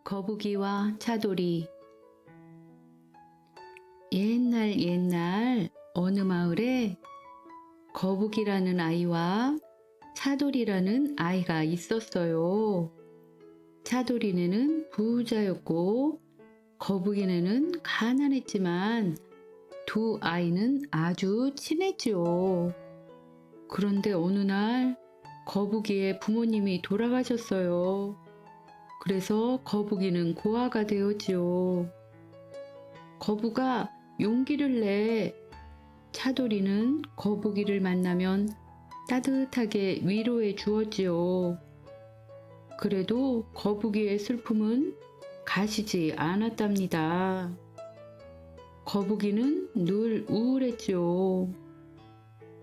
거북이와 차돌이. 옛날 어느 마을에 거북이라는 아이와 차돌이라는 아이가 있었어요. 차돌이네는 부자였고 거북이네는 가난했지만 두 아이는 아주 친했지요. 그런데 어느 날 거북이의 부모님이 돌아가셨어요. 그래서 거북이는 고아가 되었지요. 거북아 용기를 내. 차돌이는 거북이를 만나면 따뜻하게 위로해 주었지요. 그래도 거북이의 슬픔은 가시지 않았답니다. 거북이는 늘 우울했지요.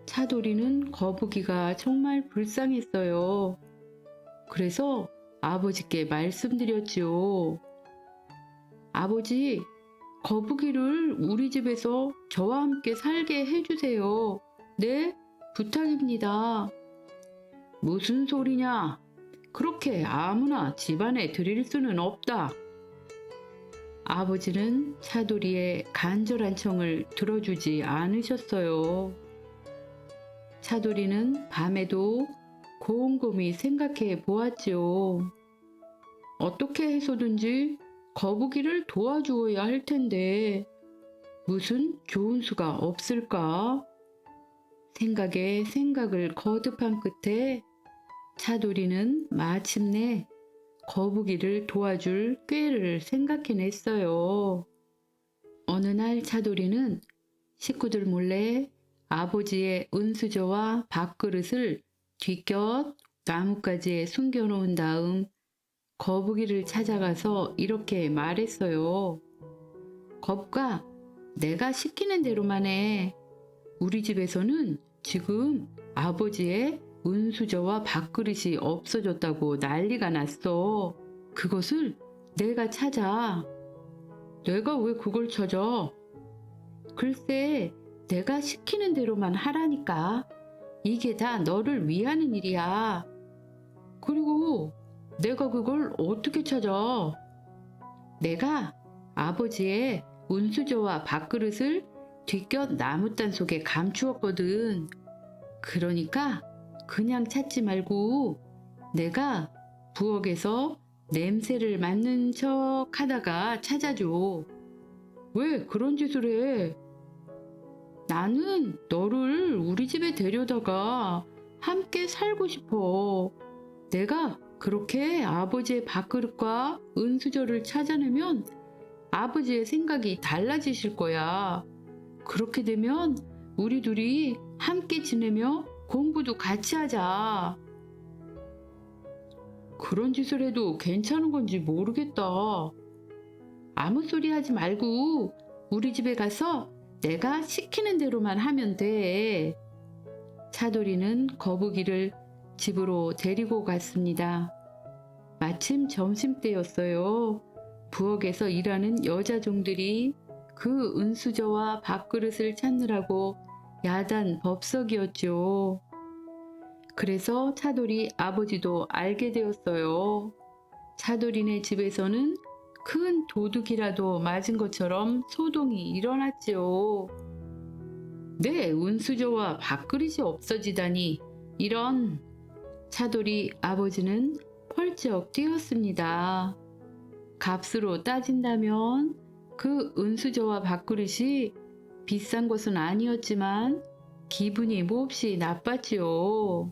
차돌이는 거북이가 정말 불쌍했어요. 그래서 아버지께 말씀드렸지요. 아버지, 거북이를 우리 집에서 저와 함께 살게 해주세요. 네? 부탁입니다. 무슨 소리냐? 그렇게 아무나 집안에 들일 수는 없다. 아버지는 차돌이의 간절한 청을 들어주지 않으셨어요. 차돌이는 밤에도 곰곰이 생각해 보았지요. 어떻게 해서든지 거북이를 도와주어야 할 텐데 무슨 좋은 수가 없을까? 생각에 생각을 거듭한 끝에 차돌이는 마침내 거북이를 도와줄 꾀를 생각해냈어요. 어느 날 차돌이는 식구들 몰래 아버지의 은수저와 밥그릇을 뒤껏 나뭇가지에 숨겨놓은 다음 거북이를 찾아가서 이렇게 말했어요. 거북아, 내가 시키는 대로만 해. 우리 집에서는 지금 아버지의 은수저와 밥그릇이 없어졌다고 난리가 났어. 그것을 내가 찾아. 내가 왜 그걸 찾아? 글쎄, 내가 시키는 대로만 하라니까. 이게 다 너를 위하는 일이야. 그리고 내가 그걸 어떻게 찾아? 내가 아버지의 은수저와 밥그릇을 뒤껏 나무단 속에 감추었거든. 그러니까 그냥 찾지 말고 내가 부엌에서 냄새를 맡는 척 하다가 찾아줘. 왜 그런 짓을 해? 나는 너를 우리 집에 데려다가 함께 살고 싶어. 내가 그렇게 아버지의 밥그릇과 은수저를 찾아내면 아버지의 생각이 달라지실 거야. 그렇게 되면 우리 둘이 함께 지내며 공부도 같이 하자. 그런 짓을 해도 괜찮은 건지 모르겠다. 아무 소리 하지 말고 우리 집에 가서 내가 시키는 대로만 하면 돼. 차돌이는 거북이를 집으로 데리고 갔습니다. 마침 점심때였어요. 부엌에서 일하는 여자 종들이 그 은수저와 밥그릇을 찾느라고 야단 법석이었죠. 그래서 차돌이 아버지도 알게 되었어요. 차돌이네 집에서는 큰 도둑이라도 맞은 것처럼 소동이 일어났지요. 내 은수저와 밥그릇이 없어지다니 이런. 차돌이 아버지는 펄쩍 뛰었습니다. 값으로 따진다면 그 은수저와 밥그릇이 비싼 것은 아니었지만 기분이 몹시 나빴지요.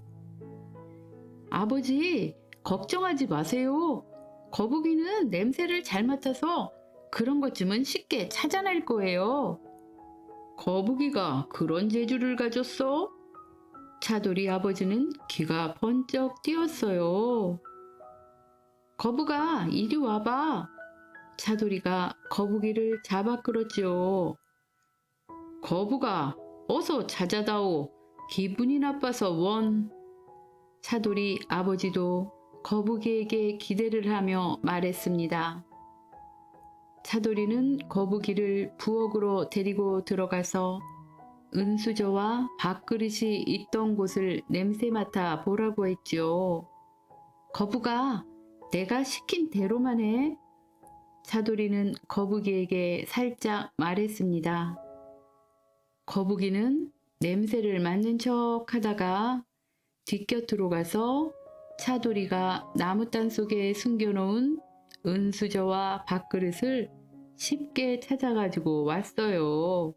아버지, 걱정하지 마세요. 거북이는 냄새를 잘 맡아서 그런 것쯤은 쉽게 찾아낼 거예요. 거북이가 그런 재주를 가졌어? 차돌이 아버지는 귀가 번쩍 띄었어요. 거북아, 이리 와봐. 차돌이가 거북이를 잡아 끌었지요. 거북아, 어서 찾아다오. 기분이 나빠서 원. 차돌이 아버지도 거북이에게 기대를 하며 말했습니다. 차돌이는 거북이를 부엌으로 데리고 들어가서 은수저와 밥그릇이 있던 곳을 냄새 맡아 보라고 했지요. 거북아, 내가 시킨 대로만 해. 차돌이는 거북이에게 살짝 말했습니다. 거북이는 냄새를 맡는 척 하다가 뒷곁으로 가서 차돌이가 나무단 속에 숨겨놓은 은수저와 밥그릇을 쉽게 찾아가지고 왔어요.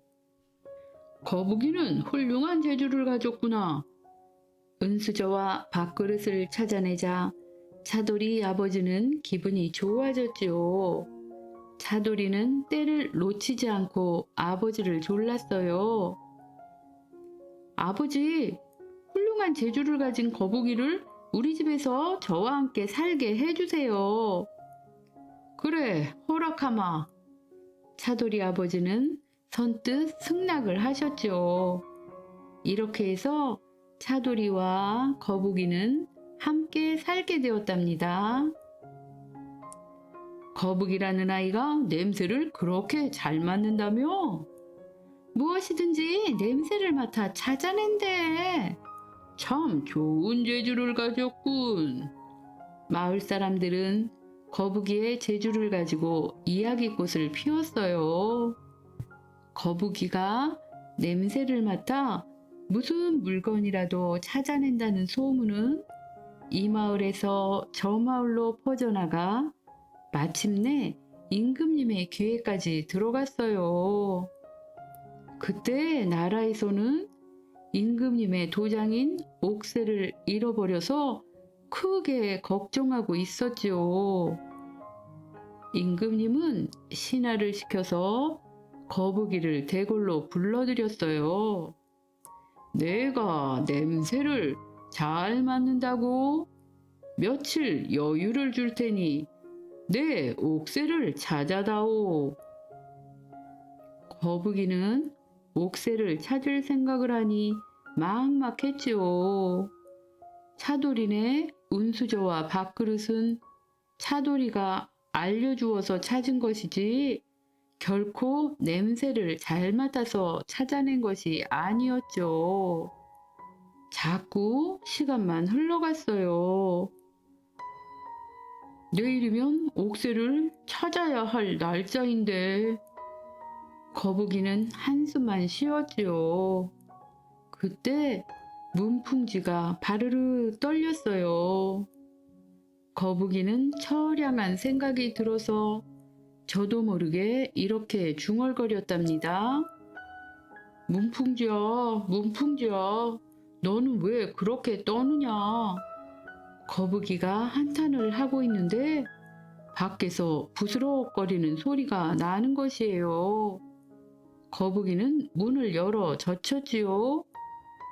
거북이는 훌륭한 재주를 가졌구나. 은수저와 밥그릇을 찾아내자 차돌이 아버지는 기분이 좋아졌지요. 차돌이는 때를 놓치지 않고 아버지를 졸랐어요. 아버지, 훌륭한 재주를 가진 거북이를 우리 집에서 저와 함께 살게 해주세요. 그래, 허락하마. 차돌이 아버지는 선뜻 승낙을 하셨죠. 이렇게 해서 차돌이와 거북이는 함께 살게 되었답니다. 거북이라는 아이가 냄새를 그렇게 잘 맡는다며? 무엇이든지 냄새를 맡아 찾아낸대. 참 좋은 재주를 가졌군. 마을 사람들은 거북이의 재주를 가지고 이야기꽃을 피웠어요. 거북이가 냄새를 맡아 무슨 물건이라도 찾아낸다는 소문은 이 마을에서 저 마을로 퍼져나가 마침내 임금님의 귀에까지 들어갔어요. 그때 나라에서는 임금님의 도장인 옥새를 잃어버려서 크게 걱정하고 있었지요. 임금님은 신하를 시켜서 거북이를 대궐로 불러들였어요. 내가 냄새를 잘 맡는다고? 며칠 여유를 줄 테니 내 옥새를 찾아다오. 거북이는 옥새를 찾을 생각을 하니 막막했지요. 차돌이네 운수저와 밥그릇은 차돌이가 알려주어서 찾은 것이지 결코 냄새를 잘 맡아서 찾아낸 것이 아니었죠. 자꾸 시간만 흘러갔어요. 내일이면 옥새를 찾아야 할 날짜인데 거북이는 한숨만 쉬었지요. 그때 문풍지가 바르르 떨렸어요. 거북이는 처량한 생각이 들어서 저도 모르게 이렇게 중얼거렸답니다. 문풍지야, 문풍지야, 너는 왜 그렇게 떠느냐? 거북이가 한탄을 하고 있는데 밖에서 부스럭거리는 소리가 나는 것이에요. 거북이는 문을 열어 젖혔지요.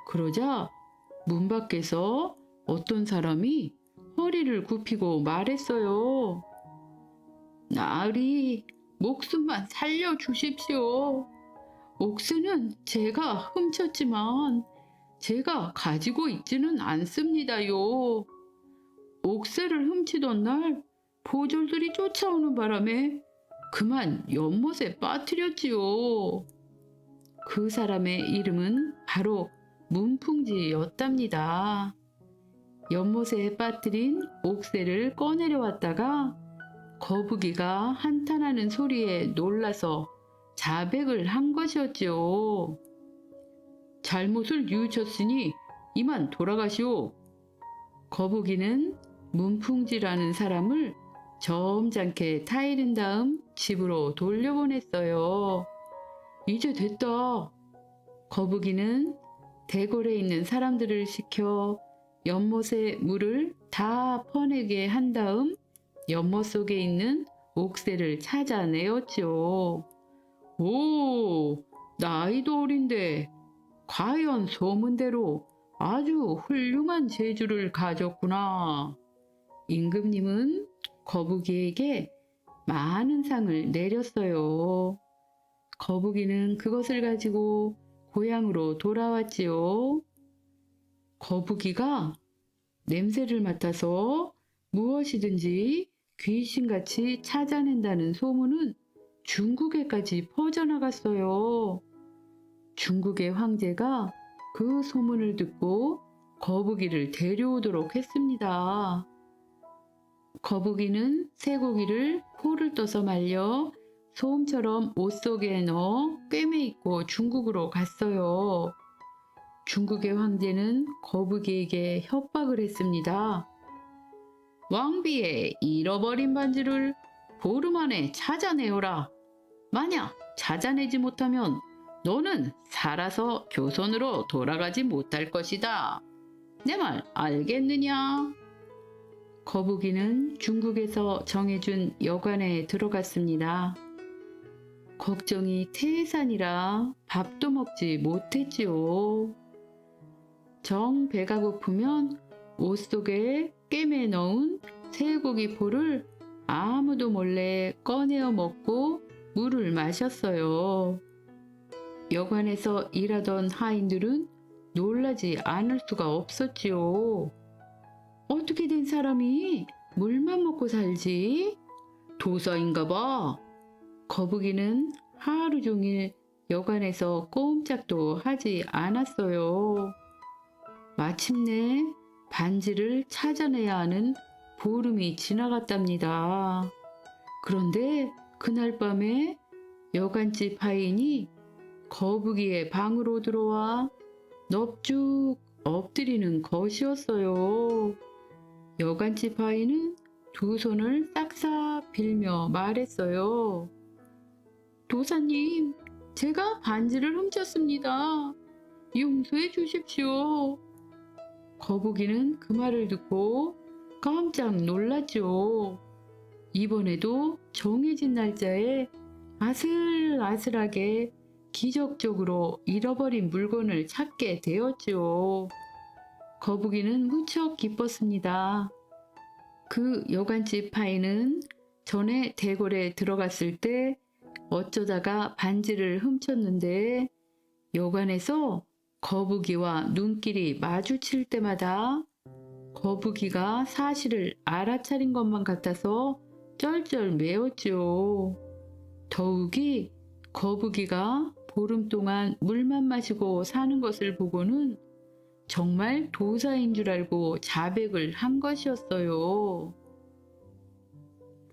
그러자 문 밖에서 어떤 사람이 허리를 굽히고 말했어요. 나으리, 목숨만 살려주십시오. 옥새는 제가 훔쳤지만 제가 가지고 있지는 않습니다요. 옥새를 훔치던 날 보졸들이 쫓아오는 바람에 그만 연못에 빠뜨렸지요. 그 사람의 이름은 바로 문풍지였답니다. 연못에 빠뜨린 옥새를 꺼내려 왔다가 거북이가 한탄하는 소리에 놀라서 자백을 한 것이었지요. 잘못을 뉘우쳤으니 이만 돌아가시오. 거북이는 문풍지라는 사람을 점잖게 타이른 다음 집으로 돌려보냈어요. 이제 됐다. 거북이는 대궐에 있는 사람들을 시켜 연못의 물을 다 퍼내게 한 다음 연못 속에 있는 옥새를 찾아내었죠. 오, 나이도 어린데 과연 소문대로 아주 훌륭한 재주를 가졌구나. 임금님은 거북이에게 많은 상을 내렸어요. 거북이는 그것을 가지고 고향으로 돌아왔지요. 거북이가 냄새를 맡아서 무엇이든지 귀신같이 찾아낸다는 소문은 중국에까지 퍼져나갔어요. 중국의 황제가 그 소문을 듣고 거북이를 데려오도록 했습니다. 거북이는 쇠고기를 포를 떠서 말려 소음처럼 옷 속에 넣어 꿰매입고 중국으로 갔어요. 중국의 황제는 거북이에게 협박을 했습니다. 왕비의 잃어버린 반지를 보름 안에 찾아내어라. 만약 찾아내지 못하면 너는 살아서 조선으로 돌아가지 못할 것이다. 내 말 알겠느냐? 거북이는 중국에서 정해준 여관에 들어갔습니다. 걱정이 태산이라 밥도 먹지 못했지요. 정 배가 고프면 옷 속에 꿰매 넣은 쇠고기 포를 아무도 몰래 꺼내어 먹고 물을 마셨어요. 여관에서 일하던 하인들은 놀라지 않을 수가 없었지요. 어떻게 된 사람이 물만 먹고 살지? 도사인가 봐. 거북이는 하루 종일 여관에서 꼼짝도 하지 않았어요. 마침내 반지를 찾아내야 하는 보름이 지나갔답니다. 그런데 그날 밤에 여관집 하인이 거북이의 방으로 들어와 넙죽 엎드리는 것이었어요. 여관집 하인은 두 손을 싹싹 빌며 말했어요. 도사님, 제가 반지를 훔쳤습니다. 용서해 주십시오. 거북이는 그 말을 듣고 깜짝 놀랐죠. 이번에도 정해진 날짜에 아슬아슬하게 기적적으로 잃어버린 물건을 찾게 되었죠. 거북이는 무척 기뻤습니다. 그 여관집 하인은 전에 대궐에 들어갔을 때 어쩌다가 반지를 훔쳤는데 여관에서 거북이와 눈길이 마주칠 때마다 거북이가 사실을 알아차린 것만 같아서 쩔쩔매었죠. 더욱이 거북이가 보름 동안 물만 마시고 사는 것을 보고는 정말 도사인 줄 알고 자백을 한 것이었어요.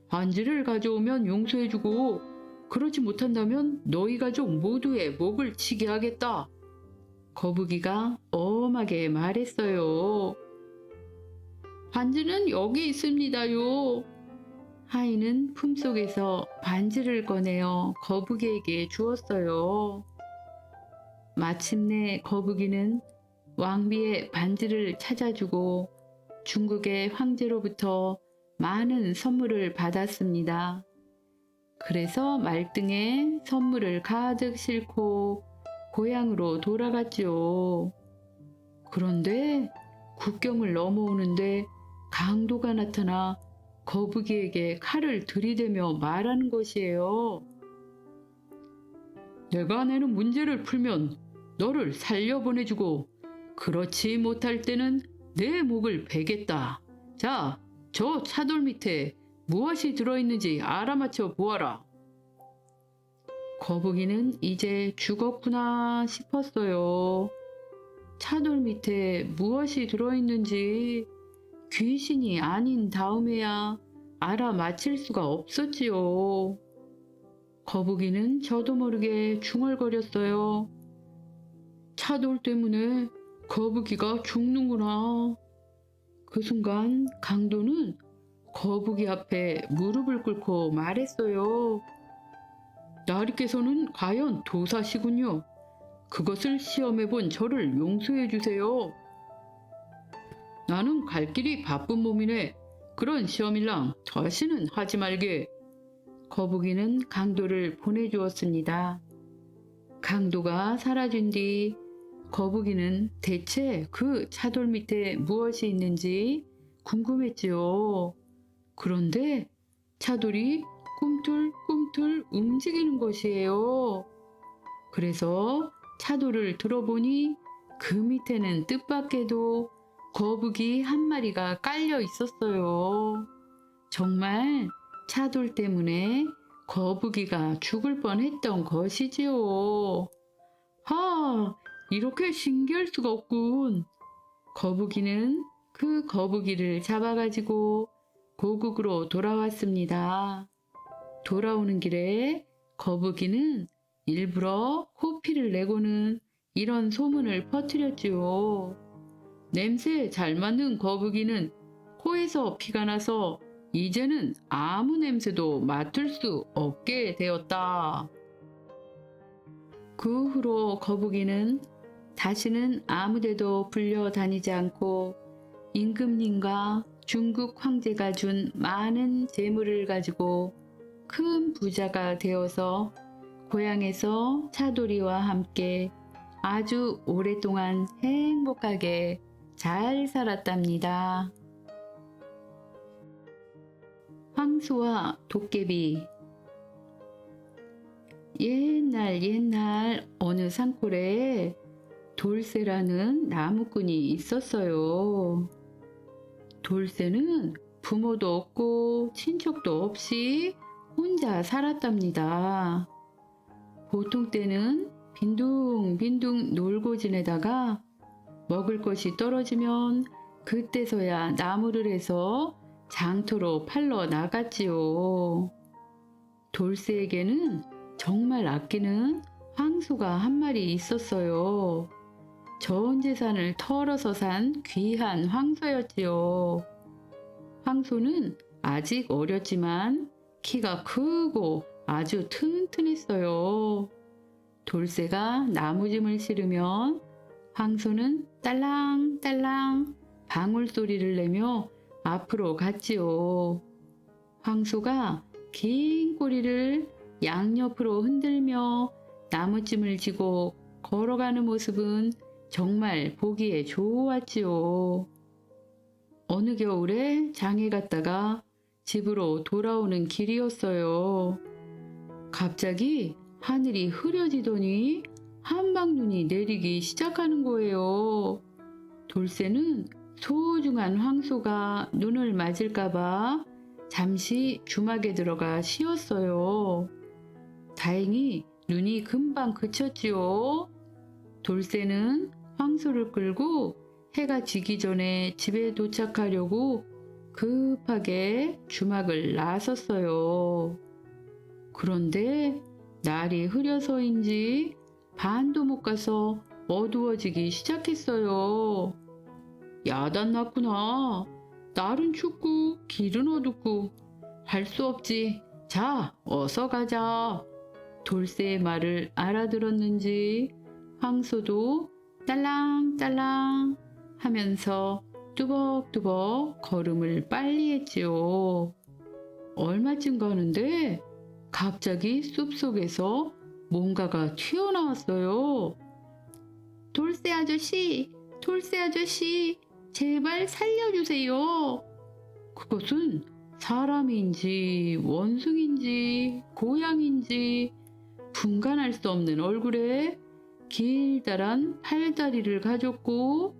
반지를 가져오면 용서해주고 그러지 못한다면 너희 가족 모두의 목을 치게 하겠다. 거북이가 엄하게 말했어요. 반지는 여기 있습니다요. 하인은 품속에서 반지를 꺼내어 거북이에게 주었어요. 마침내 거북이는 왕비의 반지를 찾아주고 중국의 황제로부터 많은 선물을 받았습니다. 그래서 말등에 선물을 가득 싣고 고향으로 돌아갔지요. 그런데 국경을 넘어오는데 강도가 나타나 거북이에게 칼을 들이대며 말하는 것이에요. 내가 내는 문제를 풀면 너를 살려보내주고 그렇지 못할 때는 내 목을 베겠다. 자, 저 차돌 밑에 무엇이 들어있는지 알아맞혀 보아라. 거북이는 이제 죽었구나 싶었어요. 차돌 밑에 무엇이 들어있는지 귀신이 아닌 다음에야 알아맞힐 수가 없었지요. 거북이는 저도 모르게 중얼거렸어요. 차돌 때문에 거북이가 죽는구나. 그 순간 강도는 거북이 앞에 무릎을 꿇고 말했어요. 나리께서는 과연 도사시군요. 그것을 시험해본 저를 용서해 주세요. 나는 갈 길이 바쁜 몸이네. 그런 시험일랑 다시는 하지 말게. 거북이는 강도를 보내주었습니다. 강도가 사라진 뒤 거북이는 대체 그 차돌 밑에 무엇이 있는지 궁금했지요. 그런데 차돌이 꿈틀꿈틀 움직이는 것이에요. 그래서 차돌을 들어보니 그 밑에는 뜻밖에도 거북이 한 마리가 깔려 있었어요. 정말 차돌 때문에 거북이가 죽을 뻔했던 것이지요. 하, 이렇게 신기할 수가 없군. 거북이는 그 거북이를 잡아가지고 고국으로 돌아왔습니다. 돌아오는 길에 거북이는 일부러 호피를 내고는 이런 소문을 퍼뜨렸지요. 냄새에 잘 맞는 거북이는 코에서 피가 나서 이제는 아무 냄새도 맡을 수 없게 되었다. 그 후로 거북이는 다시는 아무데도 불려다니지 않고 임금님과 중국 황제가 준 많은 재물을 가지고 큰 부자가 되어서 고향에서 차돌이와 함께 아주 오랫동안 행복하게 잘 살았답니다. 황소와 도깨비. 옛날 어느 산골에 돌쇠라는 나무꾼이 있었어요. 돌쇠는 부모도 없고 친척도 없이 혼자 살았답니다. 보통 때는 빈둥빈둥 놀고 지내다가 먹을 것이 떨어지면 그때서야 나무를 해서 장터로 팔러 나갔지요. 돌쇠에게는 정말 아끼는 황소가 한 마리 있었어요. 전 재산을 털어서 산 귀한 황소였지요. 황소는 아직 어렸지만 키가 크고 아주 튼튼했어요. 돌쇠가 나무짐을 실으면 황소는 딸랑딸랑 방울소리를 내며 앞으로 갔지요. 황소가 긴 꼬리를 양옆으로 흔들며 나무짐을 지고 걸어가는 모습은 정말 보기에 좋았지요. 어느 겨울에 장에 갔다가 집으로 돌아오는 길이었어요. 갑자기 하늘이 흐려지더니 한방눈이 내리기 시작하는 거예요. 돌쇠는 소중한 황소가 눈을 맞을까봐 잠시 주막에 들어가 쉬었어요. 다행히 눈이 금방 그쳤지요. 돌쇠는 황소를 끌고 해가 지기 전에 집에 도착하려고 급하게 주막을 나섰어요. 그런데 날이 흐려서인지 반도 못 가서 어두워지기 시작했어요. 야단났구나. 날은 춥고 길은 어둡고 할 수 없지. 자, 어서 가자. 돌쇠의 말을 알아들었는지 황소도 딸랑딸랑 하면서 뚜벅뚜벅 걸음을 빨리 했지요. 얼마쯤 가는데 갑자기 숲속에서 뭔가가 튀어나왔어요. 돌쇠 아저씨, 돌쇠 아저씨, 제발 살려주세요. 그것은 사람인지 원숭인지 고양인지 분간할 수 없는 얼굴에 길다란 팔다리를 가졌고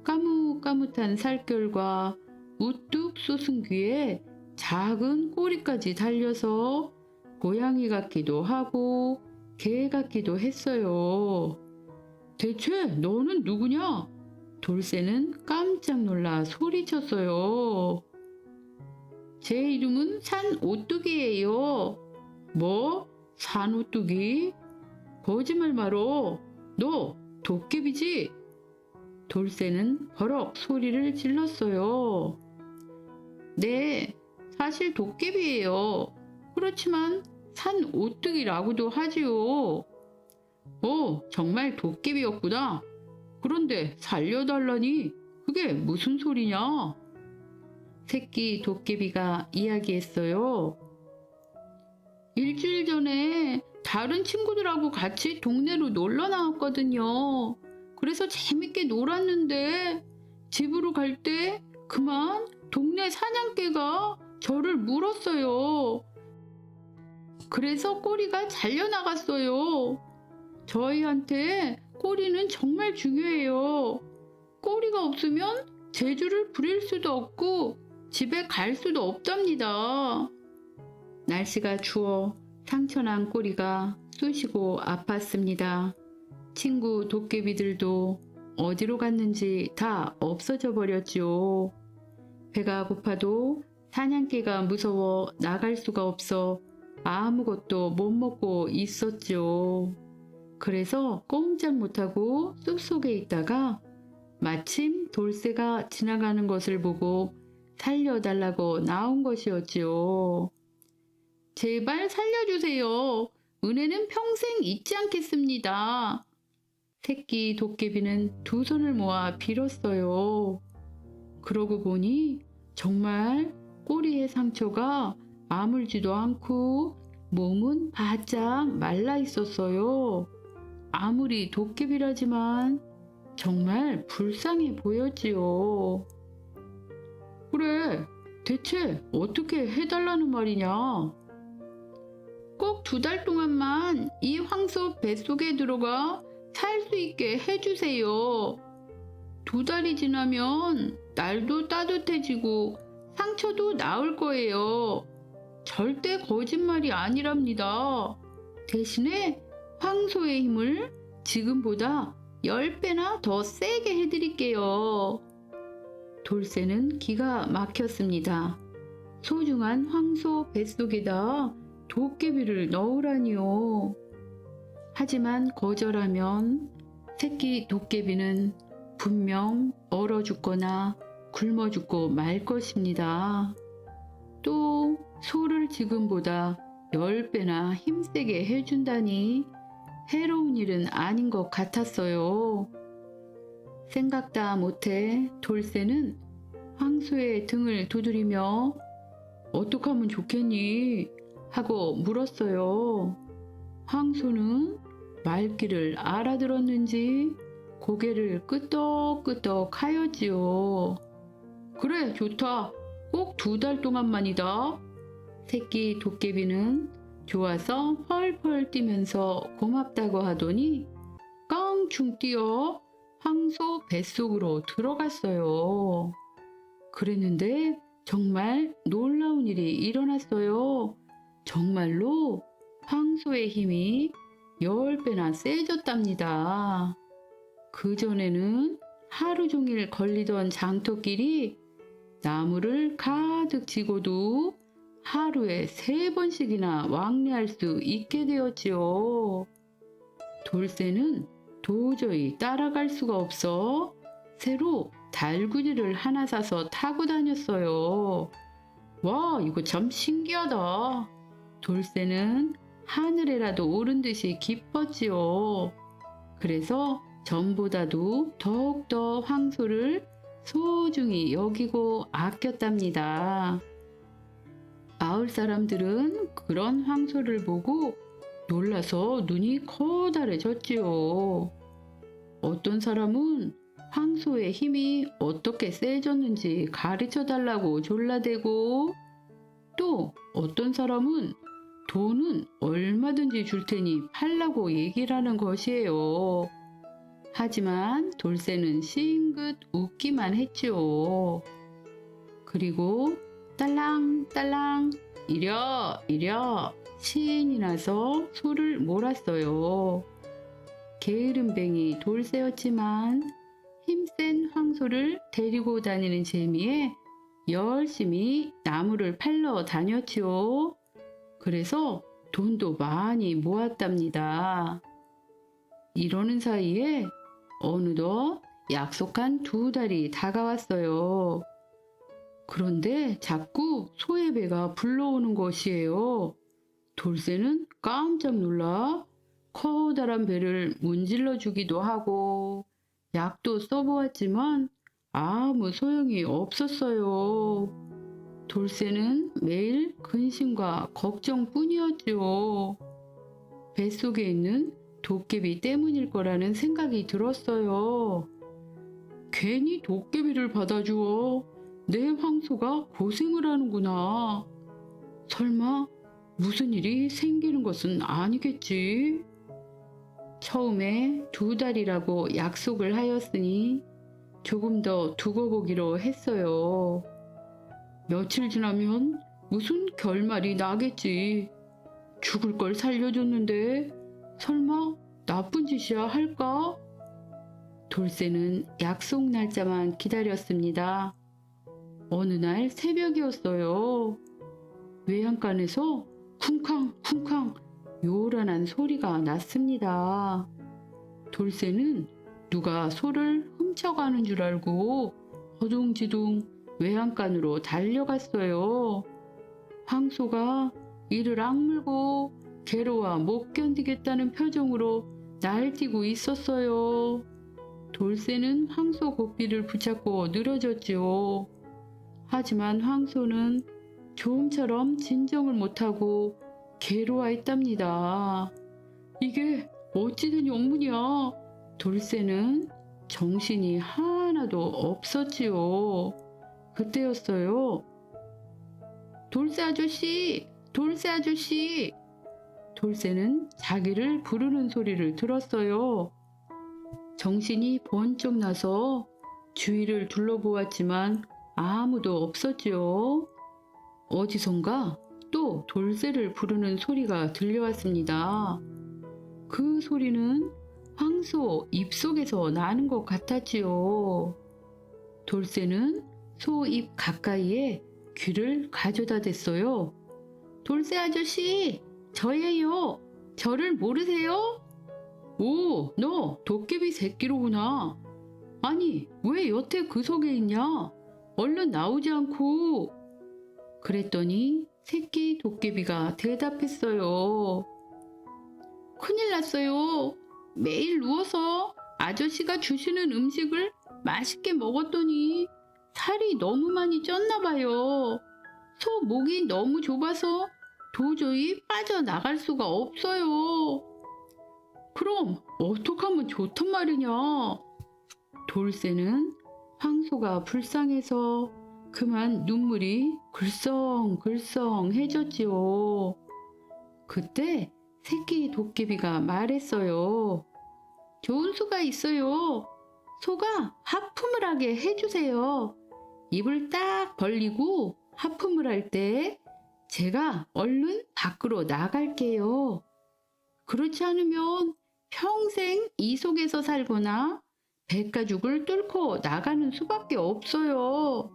까뭇까뭇한 살결과 우뚝 솟은 귀에 작은 꼬리까지 달려서 고양이 같기도 하고 개 같기도 했어요. 대체 너는 누구냐? 돌쇠는 깜짝 놀라 소리쳤어요. 제 이름은 산오뚜기예요. 뭐? 산오뚜기? 거짓말 말어. 너 도깨비지? 돌쇠는 버럭 소리를 질렀어요. 네, 사실 도깨비예요. 그렇지만 산오뚜기라고도 하지요. 정말 도깨비였구나. 그런데 살려달라니 그게 무슨 소리냐? 새끼 도깨비가 이야기했어요. 일주일 전에 다른 친구들하고 같이 동네로 놀러 나왔거든요. 그래서 재밌게 놀았는데 집으로 갈 때 그만 동네 사냥개가 저를 물었어요. 그래서 꼬리가 잘려나갔어요. 저희한테 꼬리는 정말 중요해요. 꼬리가 없으면 재주를 부릴 수도 없고 집에 갈 수도 없답니다. 날씨가 추워 상처난 꼬리가 쑤시고 아팠습니다. 친구 도깨비들도 어디로 갔는지 다 없어져 버렸지요. 배가 고파도 사냥개가 무서워 나갈 수가 없어 아무것도 못 먹고 있었죠. 그래서 꼼짝 못하고 숲속에 있다가 마침 돌쇠가 지나가는 것을 보고 살려달라고 나온 것이었지요. 제발 살려주세요. 은혜는 평생 잊지 않겠습니다. 새끼 도깨비는 두 손을 모아 빌었어요. 그러고 보니 정말 꼬리의 상처가 아물지도 않고 몸은 바짝 말라 있었어요. 아무리 도깨비라지만 정말 불쌍해 보였지요. 그래, 대체 어떻게 해달라는 말이냐? 꼭 2달 동안만 이 황소 뱃속에 들어가 살 수 있게 해주세요. 2달이 지나면 날도 따뜻해지고 상처도 나을 거예요. 절대 거짓말이 아니랍니다. 대신에 황소의 힘을 지금보다 10배나 더 세게 해드릴게요. 돌쇠는 기가 막혔습니다. 소중한 황소 뱃속에다 도깨비를 넣으라니요. 하지만 거절하면 새끼 도깨비는 분명 얼어 죽거나 굶어 죽고 말 것입니다. 또 소를 지금보다 10배나 힘세게 해준다니 해로운 일은 아닌 것 같았어요. 생각다 못해 돌쇠는 황소의 등을 두드리며 어떡하면 좋겠니? 하고 물었어요. 황소는 말귀를 알아들었는지 고개를 끄덕끄덕 하였지요. 그래, 좋다. 꼭 2달 동안만이다. 새끼 도깨비는 좋아서 펄펄 뛰면서 고맙다고 하더니 깡충 뛰어 황소 뱃속으로 들어갔어요. 그랬는데 정말 놀라운 일이 일어났어요. 정말로 황소의 힘이 10배나 세졌답니다. 그전에는 하루 종일 걸리던 장터길이 나무를 가득 지고도 하루에 3번씩이나 왕래할 수 있게 되었지요. 돌쇠는 도저히 따라갈 수가 없어 새로 달구지를 하나 사서 타고 다녔어요. 와, 이거 참 신기하다. 돌쇠는 하늘에라도 오른 듯이 기뻤지요. 그래서 전보다도 더욱더 황소를 소중히 여기고 아꼈답니다. 마을 사람들은 그런 황소를 보고 놀라서 눈이 커다래졌지요. 어떤 사람은 황소의 힘이 어떻게 세졌는지 가르쳐 달라고 졸라대고, 또 어떤 사람은 돈은 얼마든지 줄 테니 팔라고 얘기를 하는 것이에요. 하지만 돌쇠는 싱긋 웃기만 했지요. 그리고 딸랑딸랑 이려 이려 신이 나서 소를 몰았어요. 게으름뱅이 돌쇠였지만 힘센 황소를 데리고 다니는 재미에 열심히 나무를 팔러 다녔지요. 그래서 돈도 많이 모았답니다. 이러는 사이에 어느덧 약속한 2달이 다가왔어요. 그런데 자꾸 소의 배가 불러오는 것이에요. 돌쇠는 깜짝 놀라 커다란 배를 문질러 주기도 하고 약도 써보았지만 아무 소용이 없었어요. 돌쇠는 매일 근심과 걱정뿐이었죠. 뱃속에 있는 도깨비 때문일 거라는 생각이 들었어요. 괜히 도깨비를 받아주어 내 황소가 고생을 하는구나. 설마 무슨 일이 생기는 것은 아니겠지? 처음에 2달이라고 약속을 하였으니 조금 더 두고 보기로 했어요. 며칠 지나면 무슨 결말이 나겠지. 죽을 걸 살려줬는데 설마 나쁜 짓이야 할까? 돌쇠는 약속 날짜만 기다렸습니다. 어느 날 새벽이었어요. 외양간에서 쿵쾅쿵쾅 요란한 소리가 났습니다. 돌쇠는 누가 소를 훔쳐가는 줄 알고 어둥지둥 외양간으로 달려갔어요. 황소가 이를 악물고 괴로워 못 견디겠다는 표정으로 날뛰고 있었어요. 돌쇠는 황소 고삐를 붙잡고 늘어졌지요. 하지만 황소는 좀처럼 진정을 못하고 괴로워했답니다. 이게 어찌된 영문이야? 돌쇠는 정신이 하나도 없었지요. 그때였어요. 돌쇠 아저씨! 돌쇠 아저씨! 돌쇠는 자기를 부르는 소리를 들었어요. 정신이 번쩍 나서 주위를 둘러보았지만 아무도 없었지요. 어디선가 또 돌쇠를 부르는 소리가 들려왔습니다. 그 소리는 황소 입속에서 나는 것 같았지요. 돌쇠는 소 입 가까이에 귀를 가져다 댔어요. 돌쇠 아저씨, 저예요. 저를 모르세요? 오, 너 도깨비 새끼로구나. 아니, 왜 여태 그 속에 있냐? 얼른 나오지 않고. 그랬더니 새끼 도깨비가 대답했어요. 큰일 났어요. 매일 누워서 아저씨가 주시는 음식을 맛있게 먹었더니 살이 너무 많이 쪘나 봐요. 소 목이 너무 좁아서 도저히 빠져나갈 수가 없어요. 그럼 어떡하면 좋단 말이냐? 돌쇠는 황소가 불쌍해서 그만 눈물이 글썽글썽해졌지요. 그때 새끼 도깨비가 말했어요. 좋은 수가 있어요. 소가 하품을 하게 해주세요. 입을 딱 벌리고 하품을 할 때 제가 얼른 밖으로 나갈게요. 그렇지 않으면 평생 이 속에서 살거나 백가죽을 뚫고 나가는 수밖에 없어요.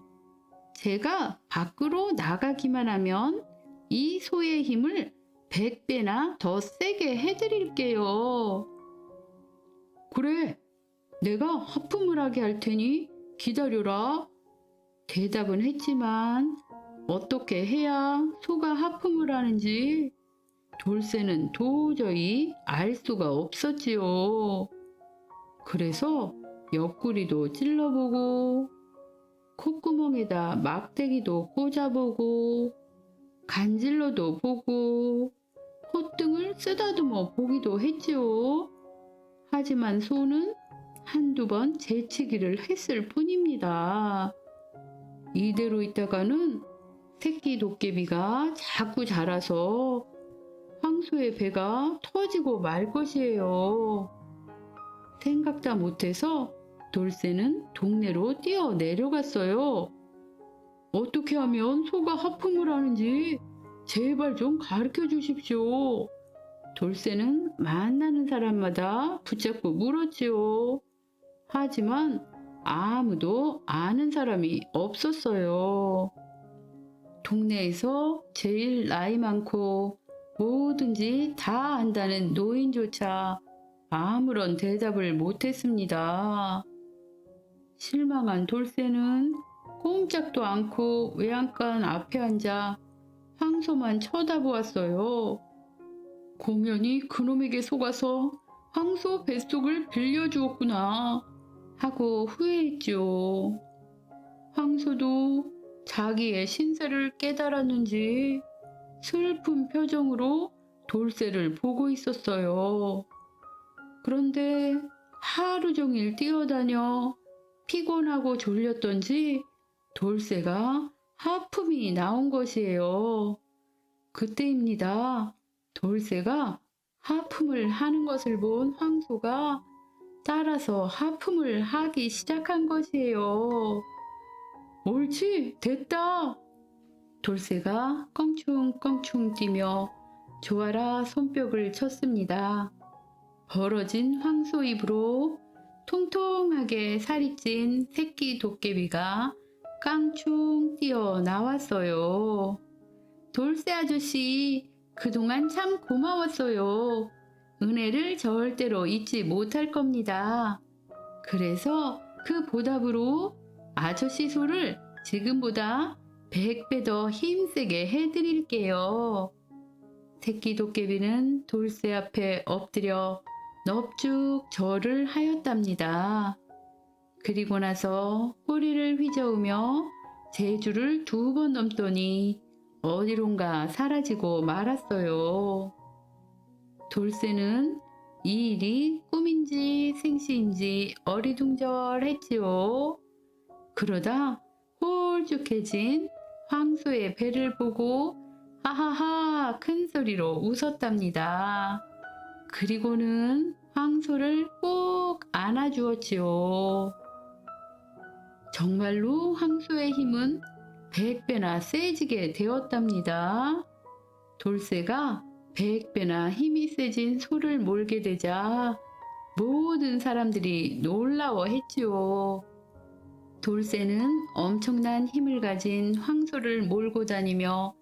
제가 밖으로 나가기만 하면 이 소의 힘을 100배나 더 세게 해드릴게요. 그래, 내가 하품을 하게 할 테니 기다려라. 대답은 했지만 어떻게 해야 소가 하품을 하는지 돌쇠는 도저히 알 수가 없었지요. 그래서 옆구리도 찔러보고 콧구멍에다 막대기도 꽂아보고 간질러도 보고 콧등을 쓰다듬어 보기도 했지요. 하지만 소는 한두 번 재치기를 했을 뿐입니다. 이대로 있다가는 새끼 도깨비가 자꾸 자라서 황소의 배가 터지고 말 것이에요. 생각다 못해서 돌쇠는 동네로 뛰어 내려갔어요. 어떻게 하면 소가 하품을 하는지 제발 좀 가르쳐 주십시오. 돌쇠는 만나는 사람마다 붙잡고 물었지요. 하지만 아무도 아는 사람이 없었어요. 동네에서 제일 나이 많고 뭐든지 다 안다는 노인조차 아무런 대답을 못했습니다. 실망한 돌쇠는 꼼짝도 않고 외양간 앞에 앉아 황소만 쳐다보았어요. 공연히 그놈에게 속아서 황소 뱃속을 빌려주었구나 하고 후회했지요. 황소도 자기의 신세를 깨달았는지 슬픈 표정으로 돌쇠를 보고 있었어요. 그런데 하루 종일 뛰어다녀 피곤하고 졸렸던지 돌쇠가 하품이 나온 것이에요. 그때입니다. 돌쇠가 하품을 하는 것을 본 황소가 따라서 하품을 하기 시작한 것이에요. 옳지, 됐다. 돌쇠가 껑충껑충 뛰며 좋아라 손뼉을 쳤습니다. 벌어진 황소 입으로 통통하게 살이 찐 새끼 도깨비가 깡충 뛰어 나왔어요. 돌쇠 아저씨, 그동안 참 고마웠어요. 은혜를 절대로 잊지 못할 겁니다. 그래서 그 보답으로 아저씨 소를 지금보다 100배 더 힘세게 해드릴게요. 새끼 도깨비는 돌쇠 앞에 엎드려 넙죽 절을 하였답니다. 그리고 나서 꼬리를 휘저으며 제주를 2번 넘더니 어디론가 사라지고 말았어요. 돌쇠는 이 일이 꿈인지 생시인지 어리둥절했지요. 그러다 홀쭉해진 황소의 배를 보고 하하하 큰 소리로 웃었답니다. 그리고는 황소를 꼭 안아주었지요. 정말로 황소의 힘은 100배나 세지게 되었답니다. 돌쇠가 100배나 힘이 세진 소를 몰게 되자 모든 사람들이 놀라워했지요. 돌쇠는 엄청난 힘을 가진 황소를 몰고 다니며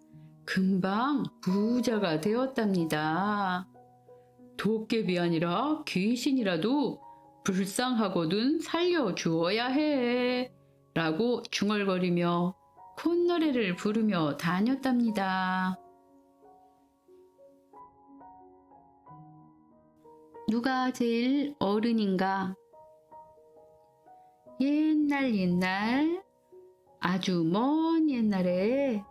금방 부자가 되었답니다. 도깨비 아니라 귀신이라도 불쌍하거든 살려주어야 해 라고 중얼거리며 콧노래를 부르며 다녔답니다. 누가 제일 어른인가? 옛날 아주 먼 옛날에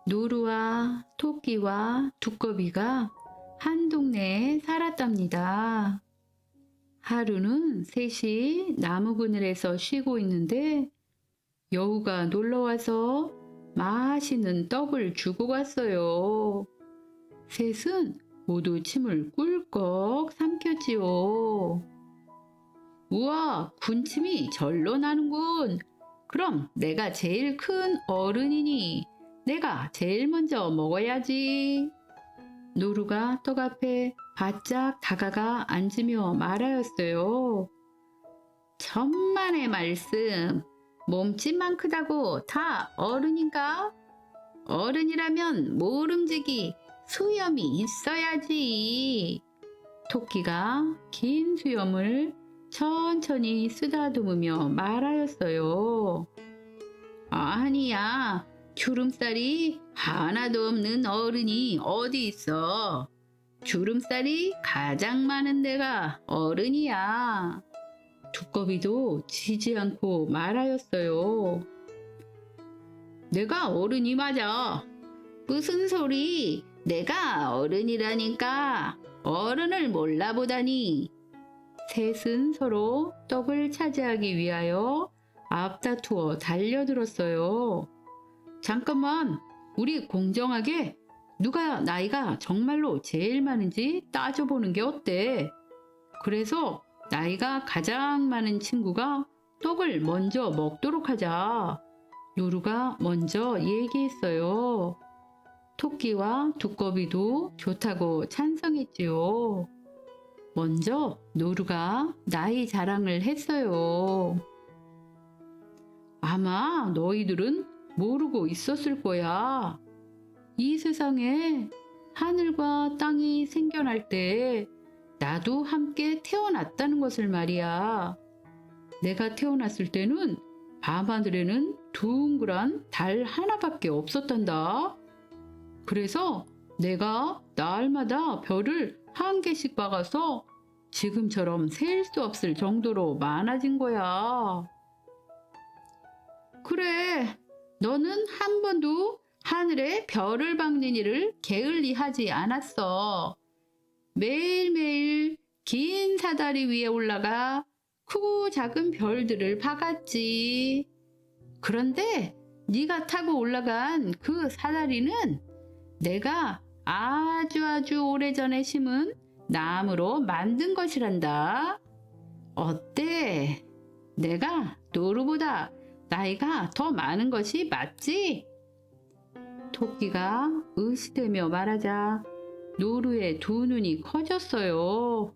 노루와 토끼와 두꺼비가 한 동네에 살았답니다. 하루는 셋이 나무 그늘에서 쉬고 있는데 여우가 놀러와서 맛있는 떡을 주고 갔어요. 셋은 모두 침을 꿀꺽 삼켰지요. 우와, 군침이 절로 나는군. 그럼 내가 제일 큰 어른이니 내가 제일 먼저 먹어야지. 노루가 떡 앞에 바짝 다가가 앉으며 말하였어요. 천만의 말씀, 몸집만 크다고 다 어른인가? 어른이라면 모름지기 수염이 있어야지. 토끼가 긴 수염을 천천히 쓰다듬으며 말하였어요. 아니야, 주름살이 하나도 없는 어른이 어디 있어. 주름살이 가장 많은 데가 어른이야. 두꺼비도 지지 않고 말하였어요. 내가 어른이 맞아. 무슨 소리? 내가 어른이라니까. 어른을 몰라보다니. 셋은 서로 떡을 차지하기 위하여 앞다투어 달려들었어요. 잠깐만, 우리 공정하게 누가 나이가 정말로 제일 많은지 따져보는 게 어때? 그래서 나이가 가장 많은 친구가 떡을 먼저 먹도록 하자. 노루가 먼저 얘기했어요. 토끼와 두꺼비도 좋다고 찬성했지요. 먼저 노루가 나이 자랑을 했어요. 아마 너희들은 모르고 있었을 거야. 이 세상에 하늘과 땅이 생겨날 때 나도 함께 태어났다는 것을 말이야. 내가 태어났을 때는 밤하늘에는 둥그란 달 하나밖에 없었단다. 그래서 내가 날마다 별을 한 개씩 박아서 지금처럼 셀 수 없을 정도로 많아진 거야. 그래, 너는 한 번도 하늘에 별을 박는 일을 게을리하지 않았어. 매일매일 긴 사다리 위에 올라가 크고 작은 별들을 박았지. 그런데 네가 타고 올라간 그 사다리는 내가 아주 오래전에 심은 나무로 만든 것이란다. 어때? 내가 노루보다 나이가 더 많은 것이 맞지? 토끼가 의시되며 말하자 노루의 두 눈이 커졌어요.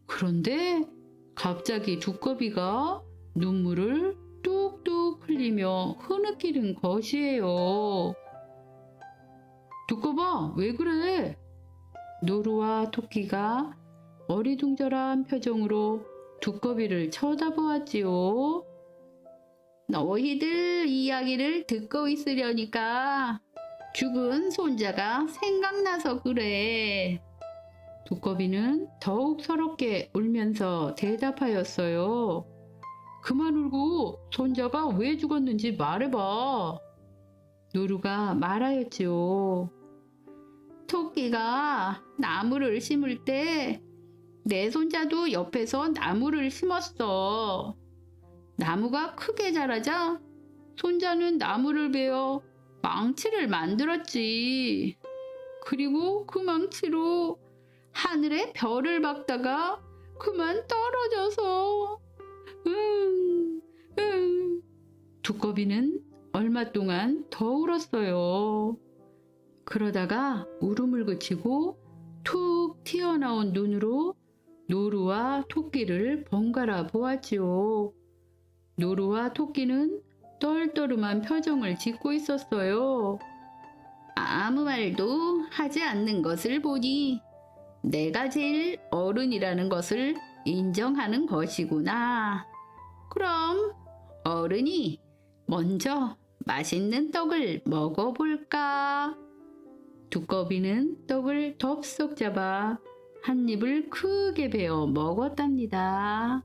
그런데 갑자기 두꺼비가 눈물을 뚝뚝 풀리며 흐느끼는 것이에요. 두꺼봐, 왜 그래? 노루와 토끼가 어리둥절한 표정으로 두꺼비를 쳐다보았지요. 너희들 이야기를 듣고 있으려니까 죽은 손자가 생각나서 그래. 두꺼비는 더욱 서럽게 울면서 대답하였어요. 그만 울고 손자가 왜 죽었는지 말해봐. 노루가 말하였지요. 토끼가 나무를 심을 때 내 손자도 옆에서 나무를 심었어. 나무가 크게 자라자 손자는 나무를 베어 망치를 만들었지. 그리고 그 망치로 하늘에 별을 박다가 그만 떨어져서 두꺼비는 얼마 동안 더 울었어요. 그러다가 울음을 그치고 툭 튀어나온 눈으로 노루와 토끼를 번갈아 보았지요. 노루와 토끼는 떨떠름한 표정을 짓고 있었어요. 아무 말도 하지 않는 것을 보니 내가 제일 어른이라는 것을 인정하는 것이구나. 그럼 어른이 먼저 맛있는 떡을 먹어볼까? 두꺼비는 떡을 덥석 잡아 한 입을 크게 베어 먹었답니다.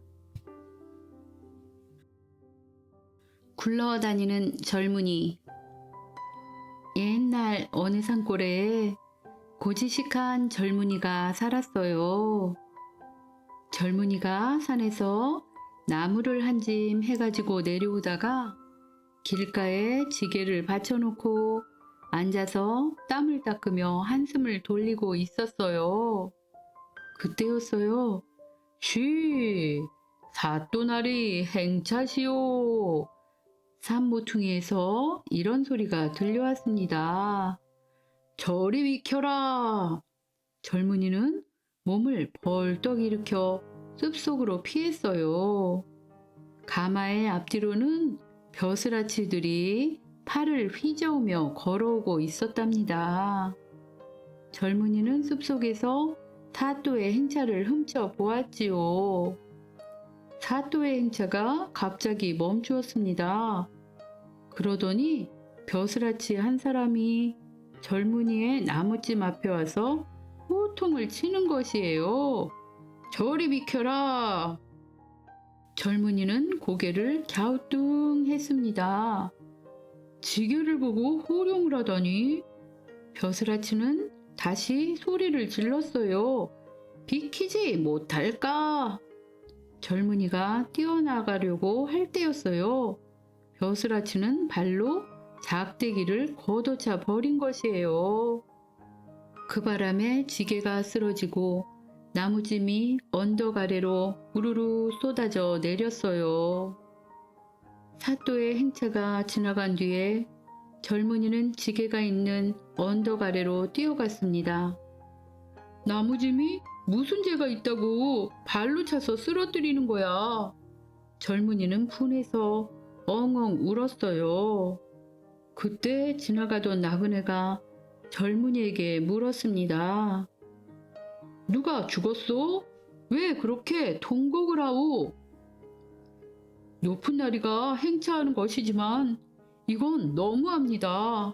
굴러다니는 젊은이. 옛날 어느 산골에 고지식한 젊은이가 살았어요. 젊은이가 산에서 나무를 한 짐 해가지고 내려오다가 길가에 지게를 받쳐놓고 앉아서 땀을 닦으며 한숨을 돌리고 있었어요. 그때였어요. 쉬! 사또나리 행차시오. 산 모퉁이에서 이런 소리가 들려왔습니다. 저리 비켜라. 젊은이는 몸을 벌떡 일으켜 숲속으로 피했어요. 가마의 앞뒤로는 벼슬아치들이 팔을 휘저으며 걸어오고 있었답니다. 젊은이는 숲속에서 사또의 행차를 훔쳐 보았지요. 사또의 행차가 갑자기 멈추었습니다. 그러더니 벼슬아치 한 사람이 젊은이의 나무집 앞에 와서 호통을 치는 것이에요. 저리 비켜라. 젊은이는 고개를 갸우뚱했습니다. 지게를 보고 호령을 하다니. 벼슬아치는 다시 소리를 질렀어요. 비키지 못할까? 젊은이가 뛰어나가려고 할 때였어요. 벼슬아치는 발로 작대기를 걷어차 버린 것이에요. 그 바람에 지게가 쓰러지고 나무짐이 언덕 아래로 우르르 쏟아져 내렸어요. 사또의 행차가 지나간 뒤에 젊은이는 지게가 있는 언덕 아래로 뛰어갔습니다. 나무짐이 무슨 죄가 있다고 발로 차서 쓰러뜨리는 거야. 젊은이는 분해서 엉엉 울었어요. 그때 지나가던 나그네가 젊은이에게 물었습니다. 누가 죽었어? 왜 그렇게 통곡을 하오? 높은 나리가 행차하는 것이지만 이건 너무합니다.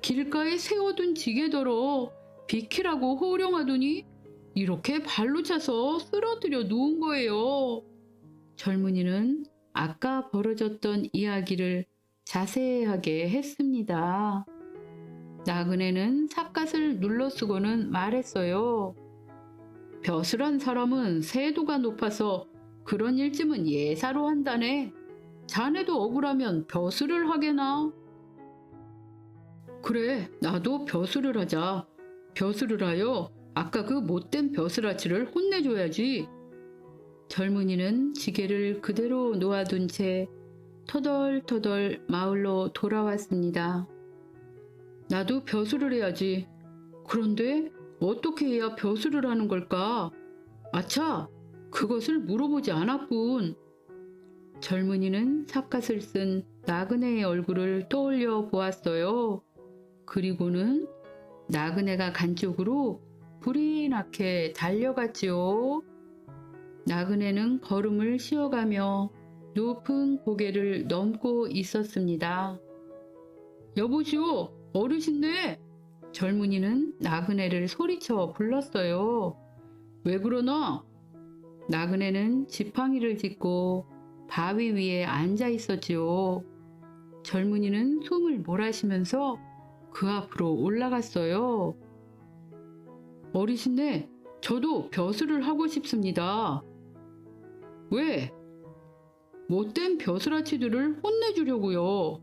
길가에 세워둔 지게더러 비키라고 호령하더니 이렇게 발로 차서 쓰러뜨려 누운 거예요. 젊은이는 아까 벌어졌던 이야기를 자세하게 했습니다. 나그네는 삿갓을 눌러쓰고는 말했어요. 벼슬한 사람은 세도가 높아서 그런 일쯤은 예사로 한다네. 자네도 억울하면 벼슬을 하게나. 그래, 나도 벼슬을 하자. 벼슬을 하여 아까 그 못된 벼슬아치를 혼내줘야지. 젊은이는 지게를 그대로 놓아둔 채 터덜터덜 마을로 돌아왔습니다. 나도 벼슬을 해야지. 그런데 어떻게 해야 벼슬을 하는 걸까? 아차, 그것을 물어보지 않았군. 젊은이는 삿갓을 쓴 나그네의 얼굴을 떠올려 보았어요. 그리고는 나그네가 간 쪽으로 불이 나게 달려갔지요. 나그네는 걸음을 쉬어가며 높은 고개를 넘고 있었습니다. 여보시오, 어르신네! 젊은이는 나그네를 소리쳐 불렀어요. 왜 그러나? 나그네는 지팡이를 짚고 바위 위에 앉아 있었지요. 젊은이는 숨을 몰아쉬면서 그 앞으로 올라갔어요. 어르신네, 저도 벼슬을 하고 싶습니다. 왜? 못된 벼슬아치들을 혼내주려고요.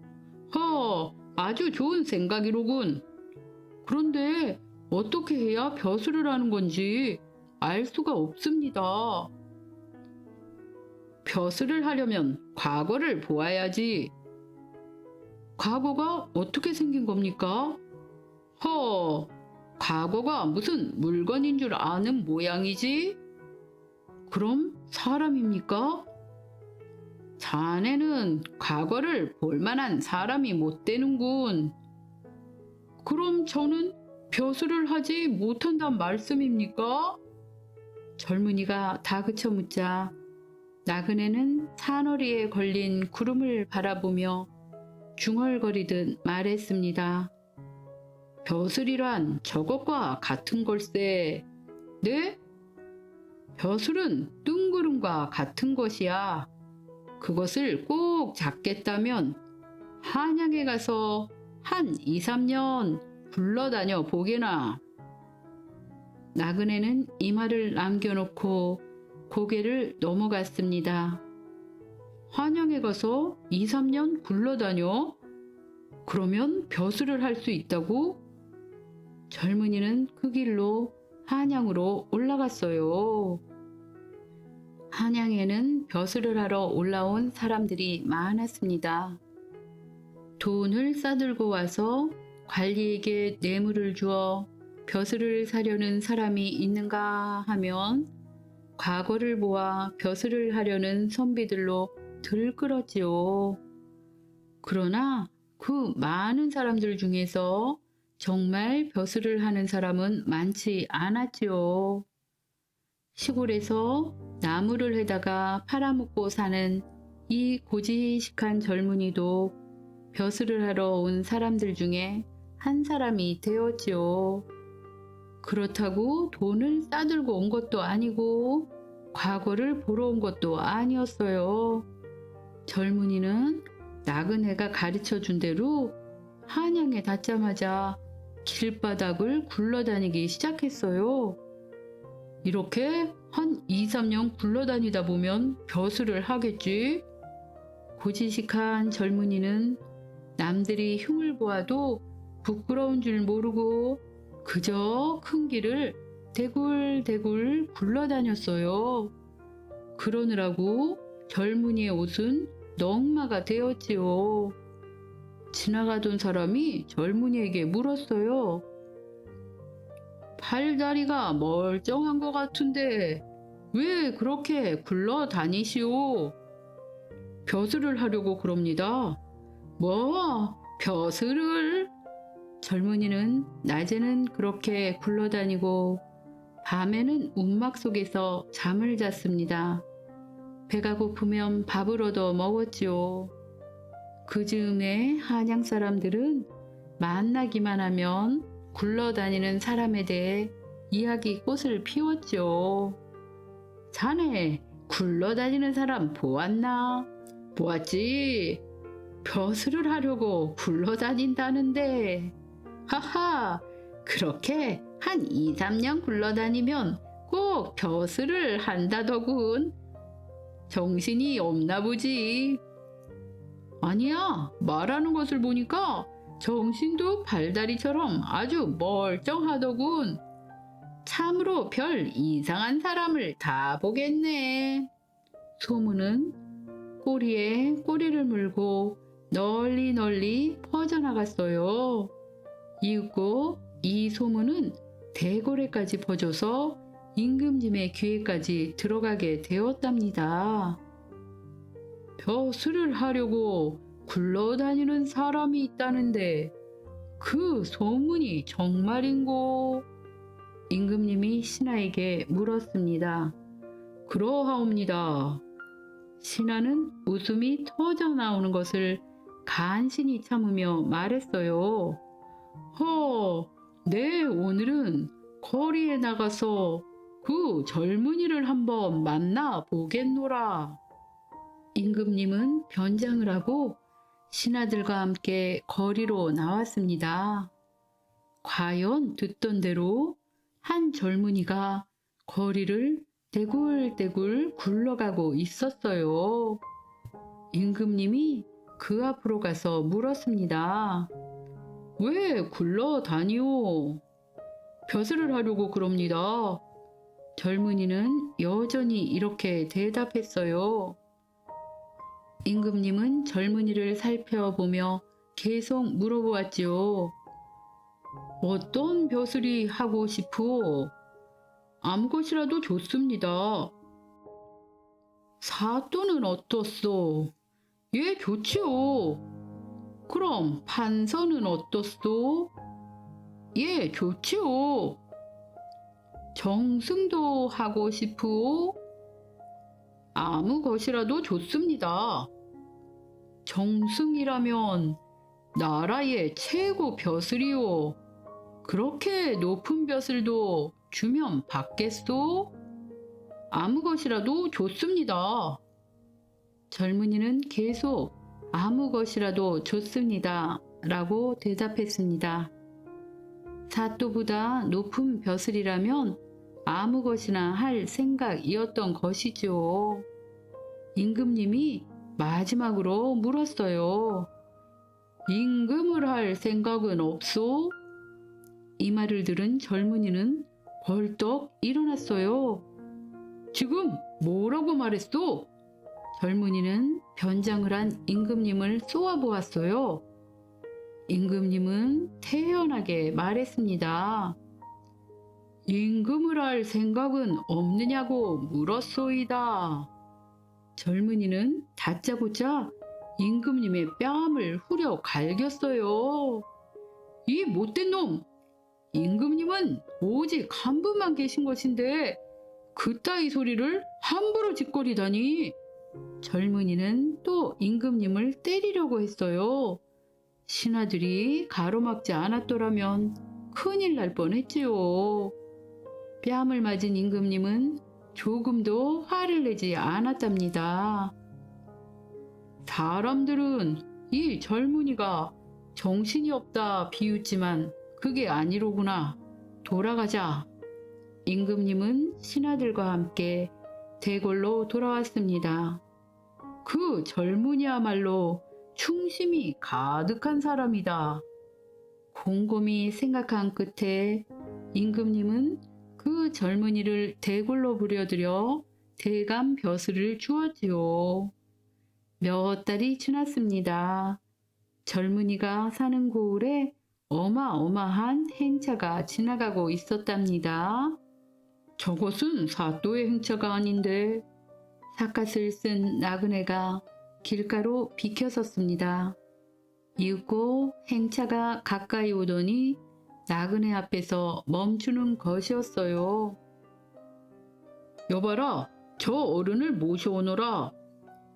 아주 좋은 생각이로군. 그런데 어떻게 해야 벼슬을 하는 건지 알 수가 없습니다. 벼슬을 하려면 과거를 보아야지. 과거가 어떻게 생긴 겁니까? 과거가 무슨 물건인 줄 아는 모양이지? 그럼 사람입니까? 자네는 과거를 볼 만한 사람이 못 되는군. 그럼 저는 벼슬을 하지 못한단 말씀입니까? 젊은이가 다그쳐 묻자 나그네는 산허리에 걸린 구름을 바라보며 중얼거리듯 말했습니다. 벼슬이란 저것과 같은 걸세. 네? 벼슬은 뜬구름과 같은 것이야. 그것을 꼭 잡겠다면 한양에 가서 한 2, 3년 굴러다녀 보게나. 나그네는 이 말을 남겨놓고 고개를 넘어갔습니다. 한양에 가서 2, 3년 굴러다녀? 그러면 벼슬을 할 수 있다고? 젊은이는 그 길로 한양으로 올라갔어요. 한양에는 벼슬을 하러 올라온 사람들이 많았습니다. 돈을 싸들고 와서 관리에게 뇌물을 주어 벼슬을 사려는 사람이 있는가 하면 과거를 보아 벼슬을 하려는 선비들로 들끓었지요. 그러나 그 많은 사람들 중에서 정말 벼슬을 하는 사람은 많지 않았지요. 시골에서 나무를 해다가 팔아먹고 사는 이 고지식한 젊은이도 벼슬을 하러 온 사람들 중에 한 사람이 되었지요. 그렇다고 돈을 싸들고 온 것도 아니고 과거를 보러 온 것도 아니었어요. 젊은이는 나그네가 가르쳐준 대로 한양에 닿자마자 길바닥을 굴러다니기 시작했어요. 이렇게 한 2, 3년 굴러다니다 보면 벼슬을 하겠지. 고지식한 젊은이는 남들이 흉을 보아도 부끄러운 줄 모르고 그저 큰 길을 대굴대굴 굴러다녔어요. 그러느라고 젊은이의 옷은 넝마가 되었지요. 지나가던 사람이 젊은이에게 물었어요. 팔다리가 멀쩡한 것 같은데 왜 그렇게 굴러다니시오? 벼슬을 하려고 그럽니다. 뭐? 벼슬을? 젊은이는 낮에는 그렇게 굴러다니고 밤에는 움막 속에서 잠을 잤습니다. 배가 고프면 밥을 얻어 먹었지요. 그 즈음에 한양 사람들은 만나기만 하면 굴러다니는 사람에 대해 이야기 꽃을 피웠죠. 자네 굴러다니는 사람 보았나? 보았지. 벼슬을 하려고 굴러다닌다는데. 하하, 그렇게 한 2, 3년 굴러다니면 꼭 벼슬을 한다더군. 정신이 없나 보지. 아니야, 말하는 것을 보니까 정신도 발다리처럼 아주 멀쩡하더군. 참으로 별 이상한 사람을 다 보겠네. 소문은 꼬리에 꼬리를 물고 널리 널리 퍼져나갔어요. 이윽고 이 소문은 대궐에까지 퍼져서 임금님의 귀에까지 들어가게 되었답니다. 벼슬을 하려고 굴러다니는 사람이 있다는데 그 소문이 정말인고? 임금님이 신하에게 물었습니다. 그러하옵니다. 신하는 웃음이 터져 나오는 것을 간신히 참으며 말했어요. 네, 오늘은 거리에 나가서 그 젊은이를 한번 만나 보겠노라. 임금님은 변장을 하고 신하들과 함께 거리로 나왔습니다. 과연 듣던 대로 한 젊은이가 거리를 떼굴떼굴 굴러가고 있었어요. 임금님이 그 앞으로 가서 물었습니다. 왜 굴러다니오? 벼슬을 하려고 그럽니다. 젊은이는 여전히 이렇게 대답했어요. 임금님은 젊은이를 살펴보며 계속 물어보았지요. 어떤 벼슬이 하고 싶으오? 아무 것이라도 좋습니다. 사또는 어떻소? 예, 좋지요. 그럼 판서는 어떻소? 예, 좋지요. 정승도 하고 싶으오? 아무 것이라도 좋습니다. 정승이라면 나라의 최고 벼슬이오. 그렇게 높은 벼슬도 주면 받겠소? 아무 것이라도 좋습니다. 젊은이는 계속 아무 것이라도 좋습니다. 라고 대답했습니다. 사또보다 높은 벼슬이라면 아무 것이나 할 생각이었던 것이죠. 임금님이 마지막으로 물었어요. 임금을 할 생각은 없소? 이 말을 들은 젊은이는 벌떡 일어났어요. 지금 뭐라고 말했소? 젊은이는 변장을 한 임금님을 쏘아보았어요. 임금님은 태연하게 말했습니다. 임금을 할 생각은 없느냐고 물었소이다. 젊은이는 다짜고짜 임금님의 뺨을 후려 갈겼어요. 이 못된 놈! 임금님은 오직 한 분만 계신 것인데 그따위 소리를 함부로 짓거리다니. 젊은이는 또 임금님을 때리려고 했어요. 신하들이 가로막지 않았더라면 큰일 날 뻔했지요. 뺨을 맞은 임금님은 조금도 화를 내지 않았답니다. 사람들은 이 젊은이가 정신이 없다 비웃지만 그게 아니로구나. 돌아가자. 임금님은 신하들과 함께 대궐로 돌아왔습니다. 그 젊은이야말로 충심이 가득한 사람이다. 곰곰이 생각한 끝에 임금님은 그 젊은이를 대궐로 부려들여 대감 벼슬을 주었지요. 몇 달이 지났습니다. 젊은이가 사는 고을에 어마어마한 행차가 지나가고 있었답니다. 저것은 사또의 행차가 아닌데. 삿갓을 쓴 나그네가 길가로 비켜섰습니다. 이윽고 행차가 가까이 오더니 나그네 앞에서 멈추는 것이었어요. 여봐라, 저 어른을 모셔오너라.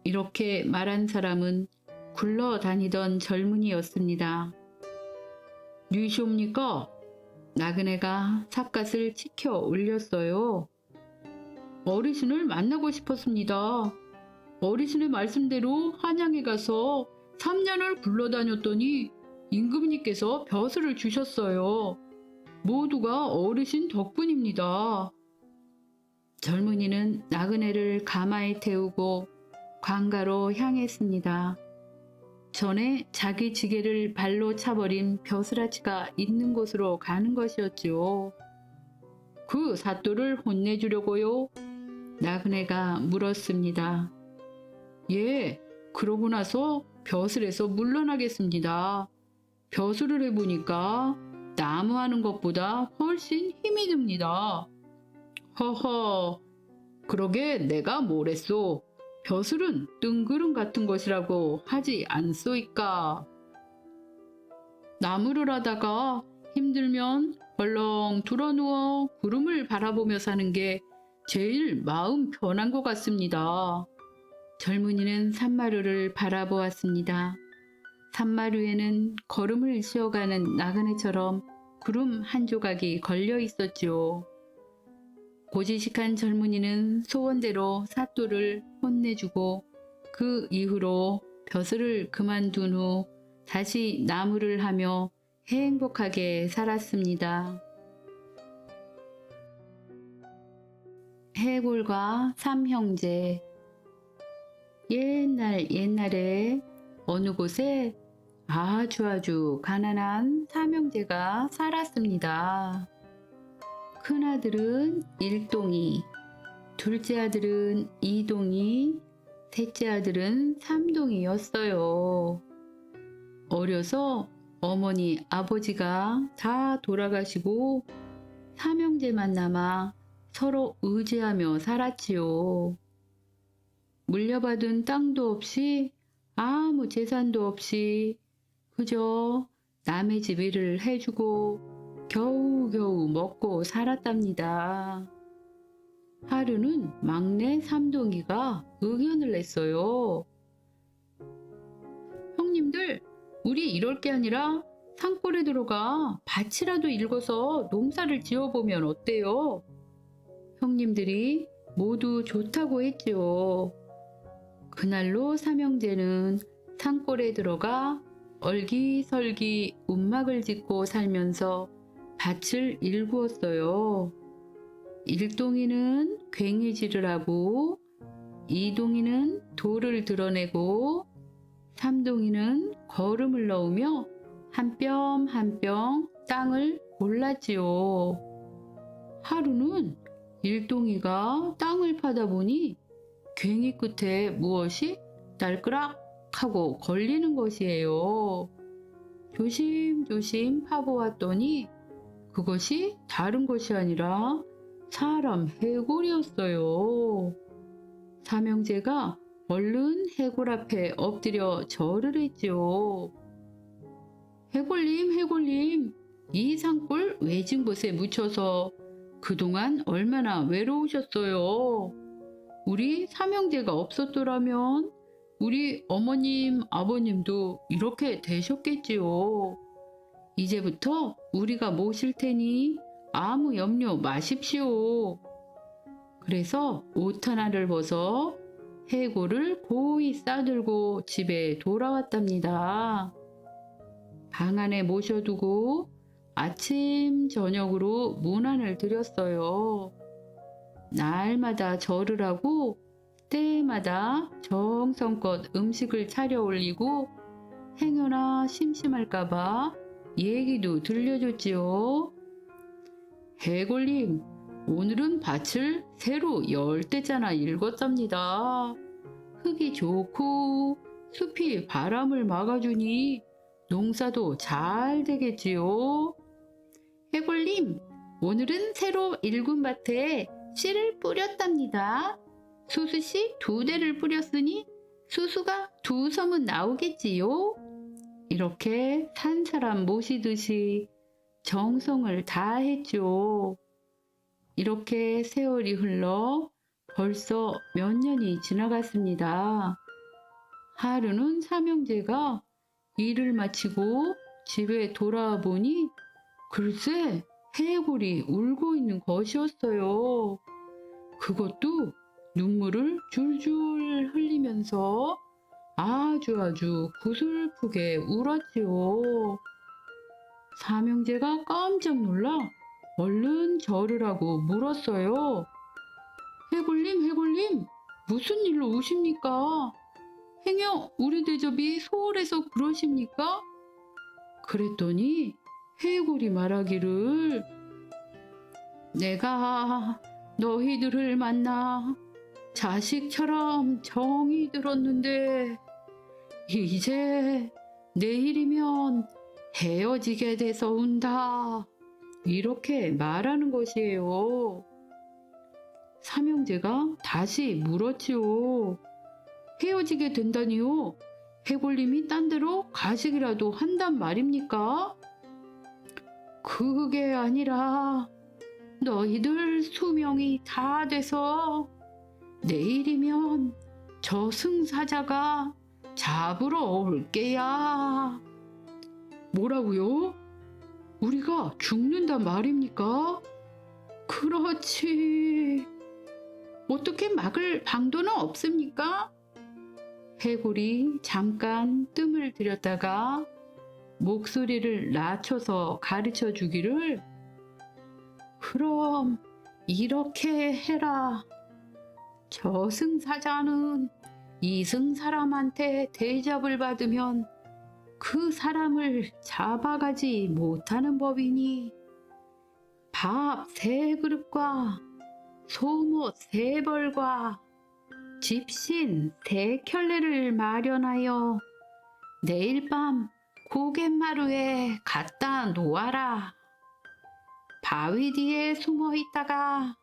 이렇게 말한 사람은 굴러다니던 젊은이였습니다. 누이시옵니까? 나그네가 삿갓을 치켜 올렸어요. 어르신을 만나고 싶었습니다. 어르신의 말씀대로 한양에 가서 3년을 굴러다녔더니 임금님께서 벼슬을 주셨어요. 모두가 어르신 덕분입니다. 젊은이는 나그네를 가마에 태우고 관가로 향했습니다. 전에 자기 지게를 발로 차버린 벼슬아치가 있는 곳으로 가는 것이었지요. 그 사또를 혼내주려고요? 나그네가 물었습니다. 예, 그러고 나서 벼슬에서 물러나겠습니다. 벼슬을 해보니까 나무하는 것보다 훨씬 힘이 듭니다. 허허, 그러게 내가 뭐랬소? 벼슬은 뜬구름 같은 것이라고 하지 않소이까. 나무를 하다가 힘들면 벌렁 드러누워 구름을 바라보며 사는 게 제일 마음 편한 것 같습니다. 젊은이는 산마루를 바라보았습니다. 산마루에는 걸음을 쉬어가는 나그네처럼 구름 한 조각이 걸려 있었지요. 고지식한 젊은이는 소원대로 사또를 혼내주고 그 이후로 벼슬을 그만둔 후 다시 나무를 하며 행복하게 살았습니다. 해골과 삼형제. 옛날에 어느 곳에 아주 가난한 삼형제가 살았습니다. 큰아들은 일동이, 둘째 아들은 이동이, 셋째 아들은 삼동이였어요. 어려서 어머니, 아버지가 다 돌아가시고 삼형제만 남아 서로 의지하며 살았지요. 물려받은 땅도 없이 아무 재산도 없이 그저 남의 집 일을 해주고 겨우겨우 먹고 살았답니다. 하루는 막내 삼동이가 의견을 냈어요. 형님들, 우리 이럴 게 아니라 산골에 들어가 밭이라도 일궈서 농사를 지어보면 어때요? 형님들이 모두 좋다고 했지요. 그날로 삼형제는 산골에 들어가 얼기설기 움막을 짓고 살면서 밭을 일구었어요. 일동이는 괭이질을 하고, 이동이는 돌을 드러내고, 삼동이는 거름을 넣으며 한 뼘 한 뼘 땅을 골랐지요. 하루는 일동이가 땅을 파다 보니 괭이 끝에 무엇이 딸그락 하고 걸리는 것이에요. 조심조심 파보았더니 그것이 다른 것이 아니라 사람 해골이었어요. 삼형제가 얼른 해골 앞에 엎드려 절을 했지요. 해골님, 이 산골 외진 곳에 묻혀서 그동안 얼마나 외로우셨어요. 우리 삼형제가 없었더라면 우리 어머님, 아버님도 이렇게 되셨겠지요. 이제부터 우리가 모실 테니 아무 염려 마십시오. 그래서 옷 하나를 벗어 해골을 고이 싸들고 집에 돌아왔답니다. 방 안에 모셔두고 아침 저녁으로 문안을 드렸어요. 날마다 절을 하고 때마다 정성껏 음식을 차려 올리고 행여나 심심할까봐 얘기도 들려줬지요. 해골님, 오늘은 밭을 새로 10대짜나 일궜답니다. 흙이 좋고 숲이 바람을 막아주니 농사도 잘 되겠지요. 해골님, 오늘은 새로 일군 밭에 씨를 뿌렸답니다. 수수씨 2대를 뿌렸으니 수수가 2섬은 나오겠지요. 이렇게 산 사람 모시듯이 정성을 다했죠. 이렇게 세월이 흘러 벌써 몇 년이 지나갔습니다. 하루는 삼형제가 일을 마치고 집에 돌아와 보니 글쎄 해골이 울고 있는 것이었어요. 그것도 눈물을 줄줄 흘리면서 아주 구슬프게 울었지요. 삼형제가 깜짝 놀라 얼른 절을 하고 물었어요. 해골님, 무슨 일로 우십니까? 행여 우리 대접이 소홀해서 그러십니까? 그랬더니 해골이 말하기를, 내가 너희들을 만나 자식처럼 정이 들었는데 이제 내일이면 헤어지게 돼서 운다. 이렇게 말하는 것이에요. 삼형제가 다시 물었지요. 헤어지게 된다니요? 해골님이 딴 데로 가시기라도 한단 말입니까? 그게 아니라 너희들 수명이 다 돼서 내일이면 저승사자가 잡으러 올 게야. 뭐라고요? 우리가 죽는단 말입니까? 그렇지. 어떻게 막을 방도는 없습니까? 해골이 잠깐 뜸을 들였다가 목소리를 낮춰서 가르쳐 주기를, 그럼 이렇게 해라. 저승사자는 이승사람한테 대접을 받으면 그 사람을 잡아가지 못하는 법이니 밥 3그릇과 소못 3벌과 집신 3켤레를 마련하여 내일 밤 고갯마루에 갖다 놓아라. 바위 뒤에 숨어 있다가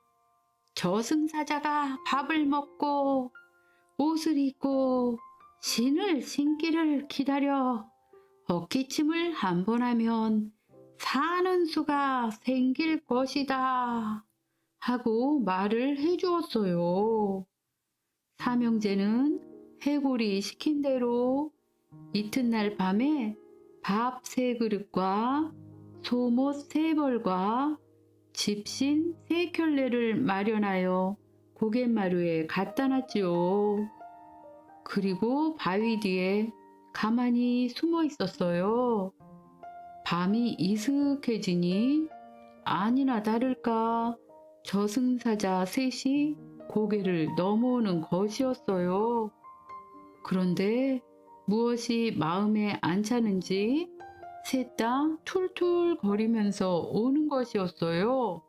저승사자가 밥을 먹고 옷을 입고 신을 신기를 기다려 헛기침을 한 번 하면 사는 수가 생길 것이다 하고 말을 해주었어요. 삼형제는 해골이 시킨 대로 이튿날 밤에 밥 3그릇과 소못 3벌과 집신 3켤레를 마련하여 고갯마루에 갖다 놨지요. 그리고 바위 뒤에 가만히 숨어 있었어요. 밤이 이슥해지니 아니나 다를까 저승사자 셋이 고개를 넘어오는 것이었어요. 그런데 무엇이 마음에 안 차는지 셋 다 툴툴 거리면서 오는 것이었어요.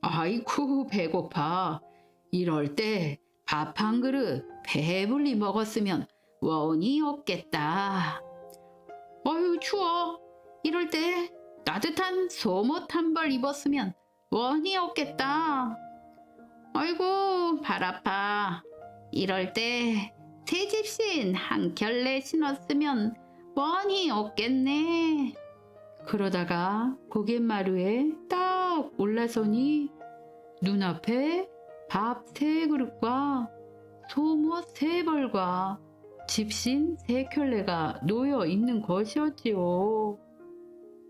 아이쿠 배고파. 이럴 때 밥 한 그릇 배불리 먹었으면 원이 없겠다. 아유 추워. 이럴 때 따뜻한 소못 한 벌 입었으면 원이 없겠다. 아이고 발 아파. 이럴 때 새집신 한 켤레 신었으면 원이 없겠네. 그러다가 고갯마루에 딱 올라서니 눈앞에 밥 3그릇과 소못 3벌과 집신 3켤레가 놓여 있는 것이었지요.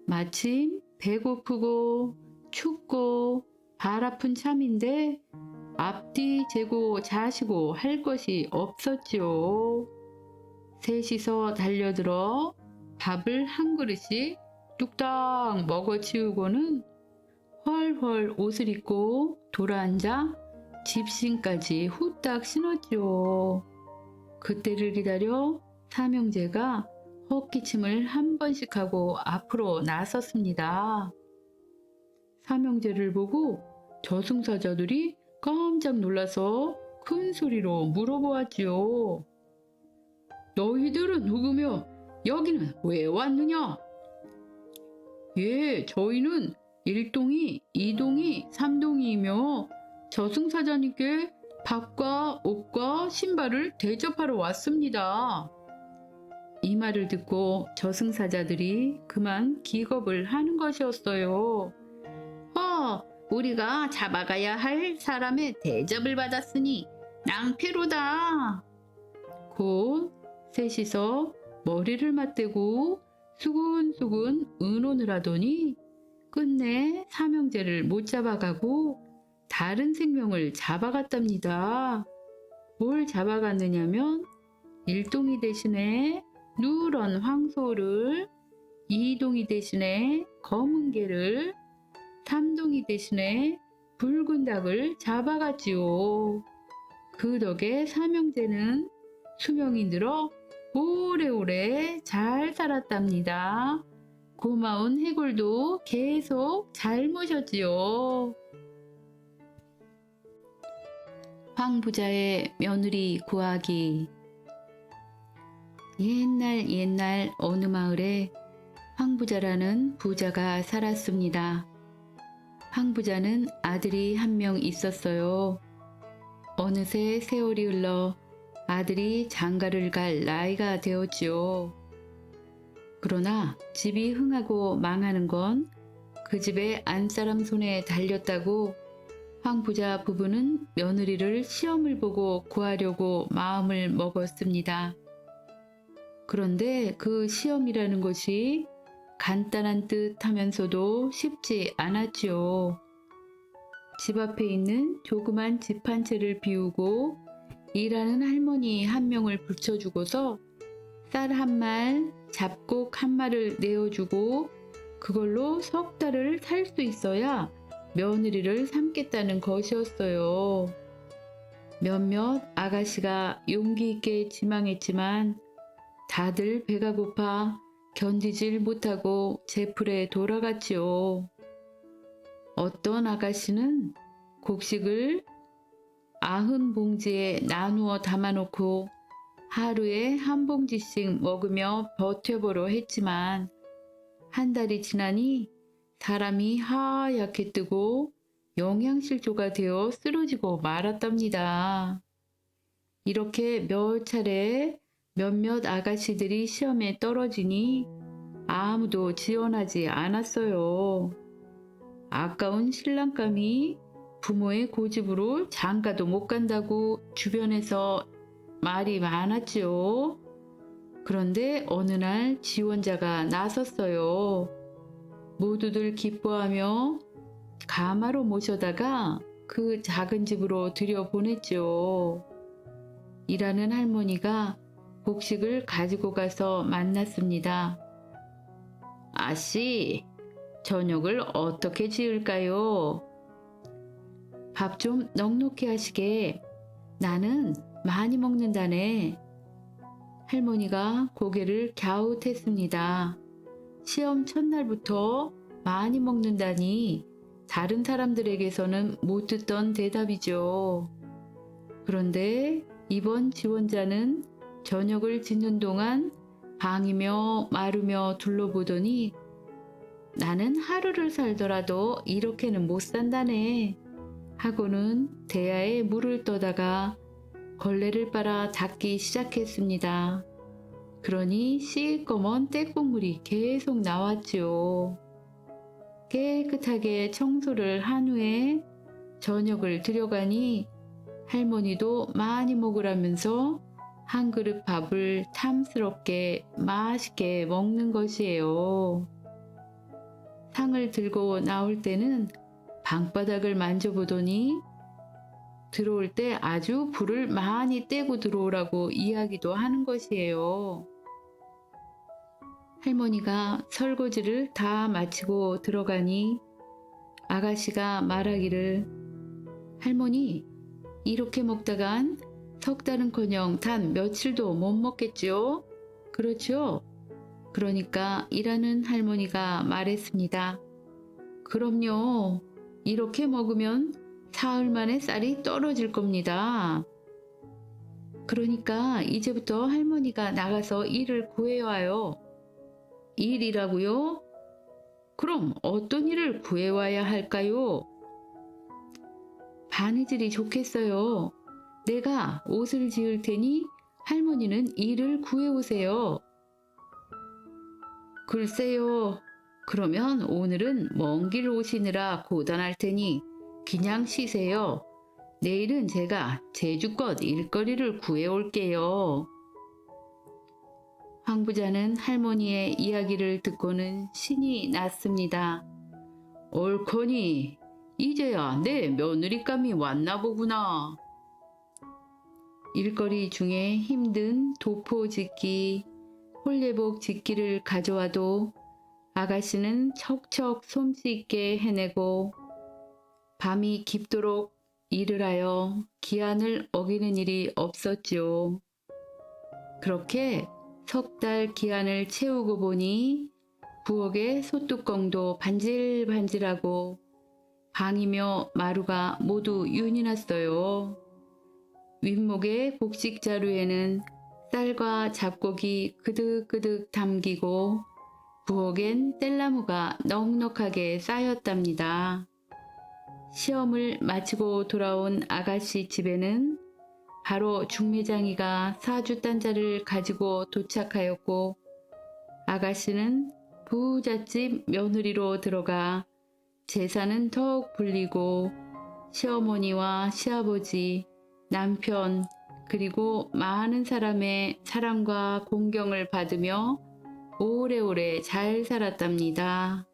마침 배고프고 춥고 발 아픈 참인데 앞뒤 재고 자시고 할 것이 없었지요. 셋이서 달려들어 밥을 한 그릇씩 뚝딱 먹어치우고는 헐헐 옷을 입고 돌아앉아 집신까지 후딱 신었죠. 그때를 기다려 삼형제가 헛기침을 한 번씩 하고 앞으로 나섰습니다. 삼형제를 보고 저승사자들이 깜짝 놀라서 큰 소리로 물어보았지요. 너희들은 누구며 여기는 왜 왔느냐? 예, 저희는 1동이, 2동이, 3동이이며 저승사자님께 밥과 옷과 신발을 대접하러 왔습니다. 이 말을 듣고 저승사자들이 그만 기겁을 하는 것이었어요. 우리가 잡아가야 할 사람의 대접을 받았으니 낭패로다. 곧 셋이서 머리를 맞대고 수근수근 의논을 하더니 끝내 삼형제를 못 잡아가고 다른 생명을 잡아갔답니다. 뭘 잡아갔느냐면 1동이 대신에 누런 황소를, 2동이 대신에 검은 개를, 3동이 대신에 붉은 닭을 잡아갔지요. 그 덕에 삼형제는 수명이 늘어 오래오래 잘 살았답니다. 고마운 해골도 계속 잘 모셨지요. 황부자의 며느리 구하기. 옛날 어느 마을에 황부자라는 부자가 살았습니다. 황부자는 아들이 한 명 있었어요. 어느새 세월이 흘러 아들이 장가를 갈 나이가 되었지요. 그러나 집이 흥하고 망하는 건 그 집의 안사람 손에 달렸다고 황 부자 부부는 며느리를 시험을 보고 구하려고 마음을 먹었습니다. 그런데 그 시험이라는 것이 간단한 듯 하면서도 쉽지 않았지요. 집 앞에 있는 조그만 집 한 채를 비우고 일하는 할머니 한 명을 붙여주고서 쌀 한 말, 잡곡 한 말을 내어주고 그걸로 석 달을 살 수 있어야 며느리를 삼겠다는 것이었어요. 몇몇 아가씨가 용기 있게 지망했지만 다들 배가 고파 견디질 못하고 제풀에 돌아갔지요. 어떤 아가씨는 곡식을 90봉지에 나누어 담아놓고 하루에 한 봉지씩 먹으며 버텨보려 했지만 한 달이 지나니 사람이 하얗게 뜨고 영양실조가 되어 쓰러지고 말았답니다. 이렇게 몇 차례 몇몇 아가씨들이 시험에 떨어지니 아무도 지원하지 않았어요. 아까운 신랑감이 부모의 고집으로 장가도 못 간다고 주변에서 말이 많았지요. 그런데 어느 날 지원자가 나섰어요. 모두들 기뻐하며 가마로 모셔다가 그 작은 집으로 들여보냈죠. 일하는 할머니가 곡식을 가지고 가서 만났습니다. 아씨, 저녁을 어떻게 지을까요? 밥 좀 넉넉히 하시게. 나는 많이 먹는다네. 할머니가 고개를 갸웃했습니다. 시험 첫날부터 많이 먹는다니 다른 사람들에게서는 못 듣던 대답이죠. 그런데 이번 지원자는 저녁을 짓는 동안 방이며 마르며 둘러보더니 나는 하루를 살더라도 이렇게는 못 산다네 하고는 대야에 물을 떠다가 걸레를 빨아 닦기 시작했습니다. 그러니 시꺼먼 떼국물이 계속 나왔지요. 깨끗하게 청소를 한 후에 저녁을 들여가니 할머니도 많이 먹으라면서 한 그릇 밥을 탐스럽게 맛있게 먹는 것이에요. 상을 들고 나올 때는 방바닥을 만져보더니 들어올 때 아주 불을 많이 떼고 들어오라고 이야기도 하는 것이에요. 할머니가 설거지를 다 마치고 들어가니 아가씨가 말하기를 할머니, 이렇게 먹다간 석 달은커녕 단 며칠도 못 먹겠지요? 그렇죠? 그러니까 일하는 할머니가 말했습니다. 그럼요. 이렇게 먹으면 사흘 만에 쌀이 떨어질 겁니다. 그러니까 이제부터 할머니가 나가서 일을 구해와요. 일이라고요? 그럼 어떤 일을 구해와야 할까요? 바느질이 좋겠어요. 내가 옷을 지을 테니 할머니는 일을 구해오세요. 글쎄요. 그러면 오늘은 먼 길 오시느라 고단할 테니 그냥 쉬세요. 내일은 제가 제주껏 일거리를 구해올게요. 황 부자는 할머니의 이야기를 듣고는 신이 났습니다. 옳거니 이제야 내 며느리감이 왔나 보구나. 일거리 중에 힘든 도포 짓기, 홀레복 짓기를 가져와도 아가씨는 척척 솜씨 있게 해내고 밤이 깊도록 일을 하여 기한을 어기는 일이 없었지요. 그렇게 석 달 기한을 채우고 보니 부엌의 소뚜껑도 반질반질하고 방이며 마루가 모두 윤이 났어요. 윗목의 곡식 자루에는 쌀과 잡곡이 그득그득 담기고 부엌엔 뗄나무가 넉넉하게 쌓였답니다. 시험을 마치고 돌아온 아가씨 집에는 바로 중매장이가 사주단자를 가지고 도착하였고 아가씨는 부잣집 며느리로 들어가 재산은 더욱 불리고 시어머니와 시아버지, 남편 그리고 많은 사람의 사랑과 공경을 받으며 오래오래 잘 살았답니다.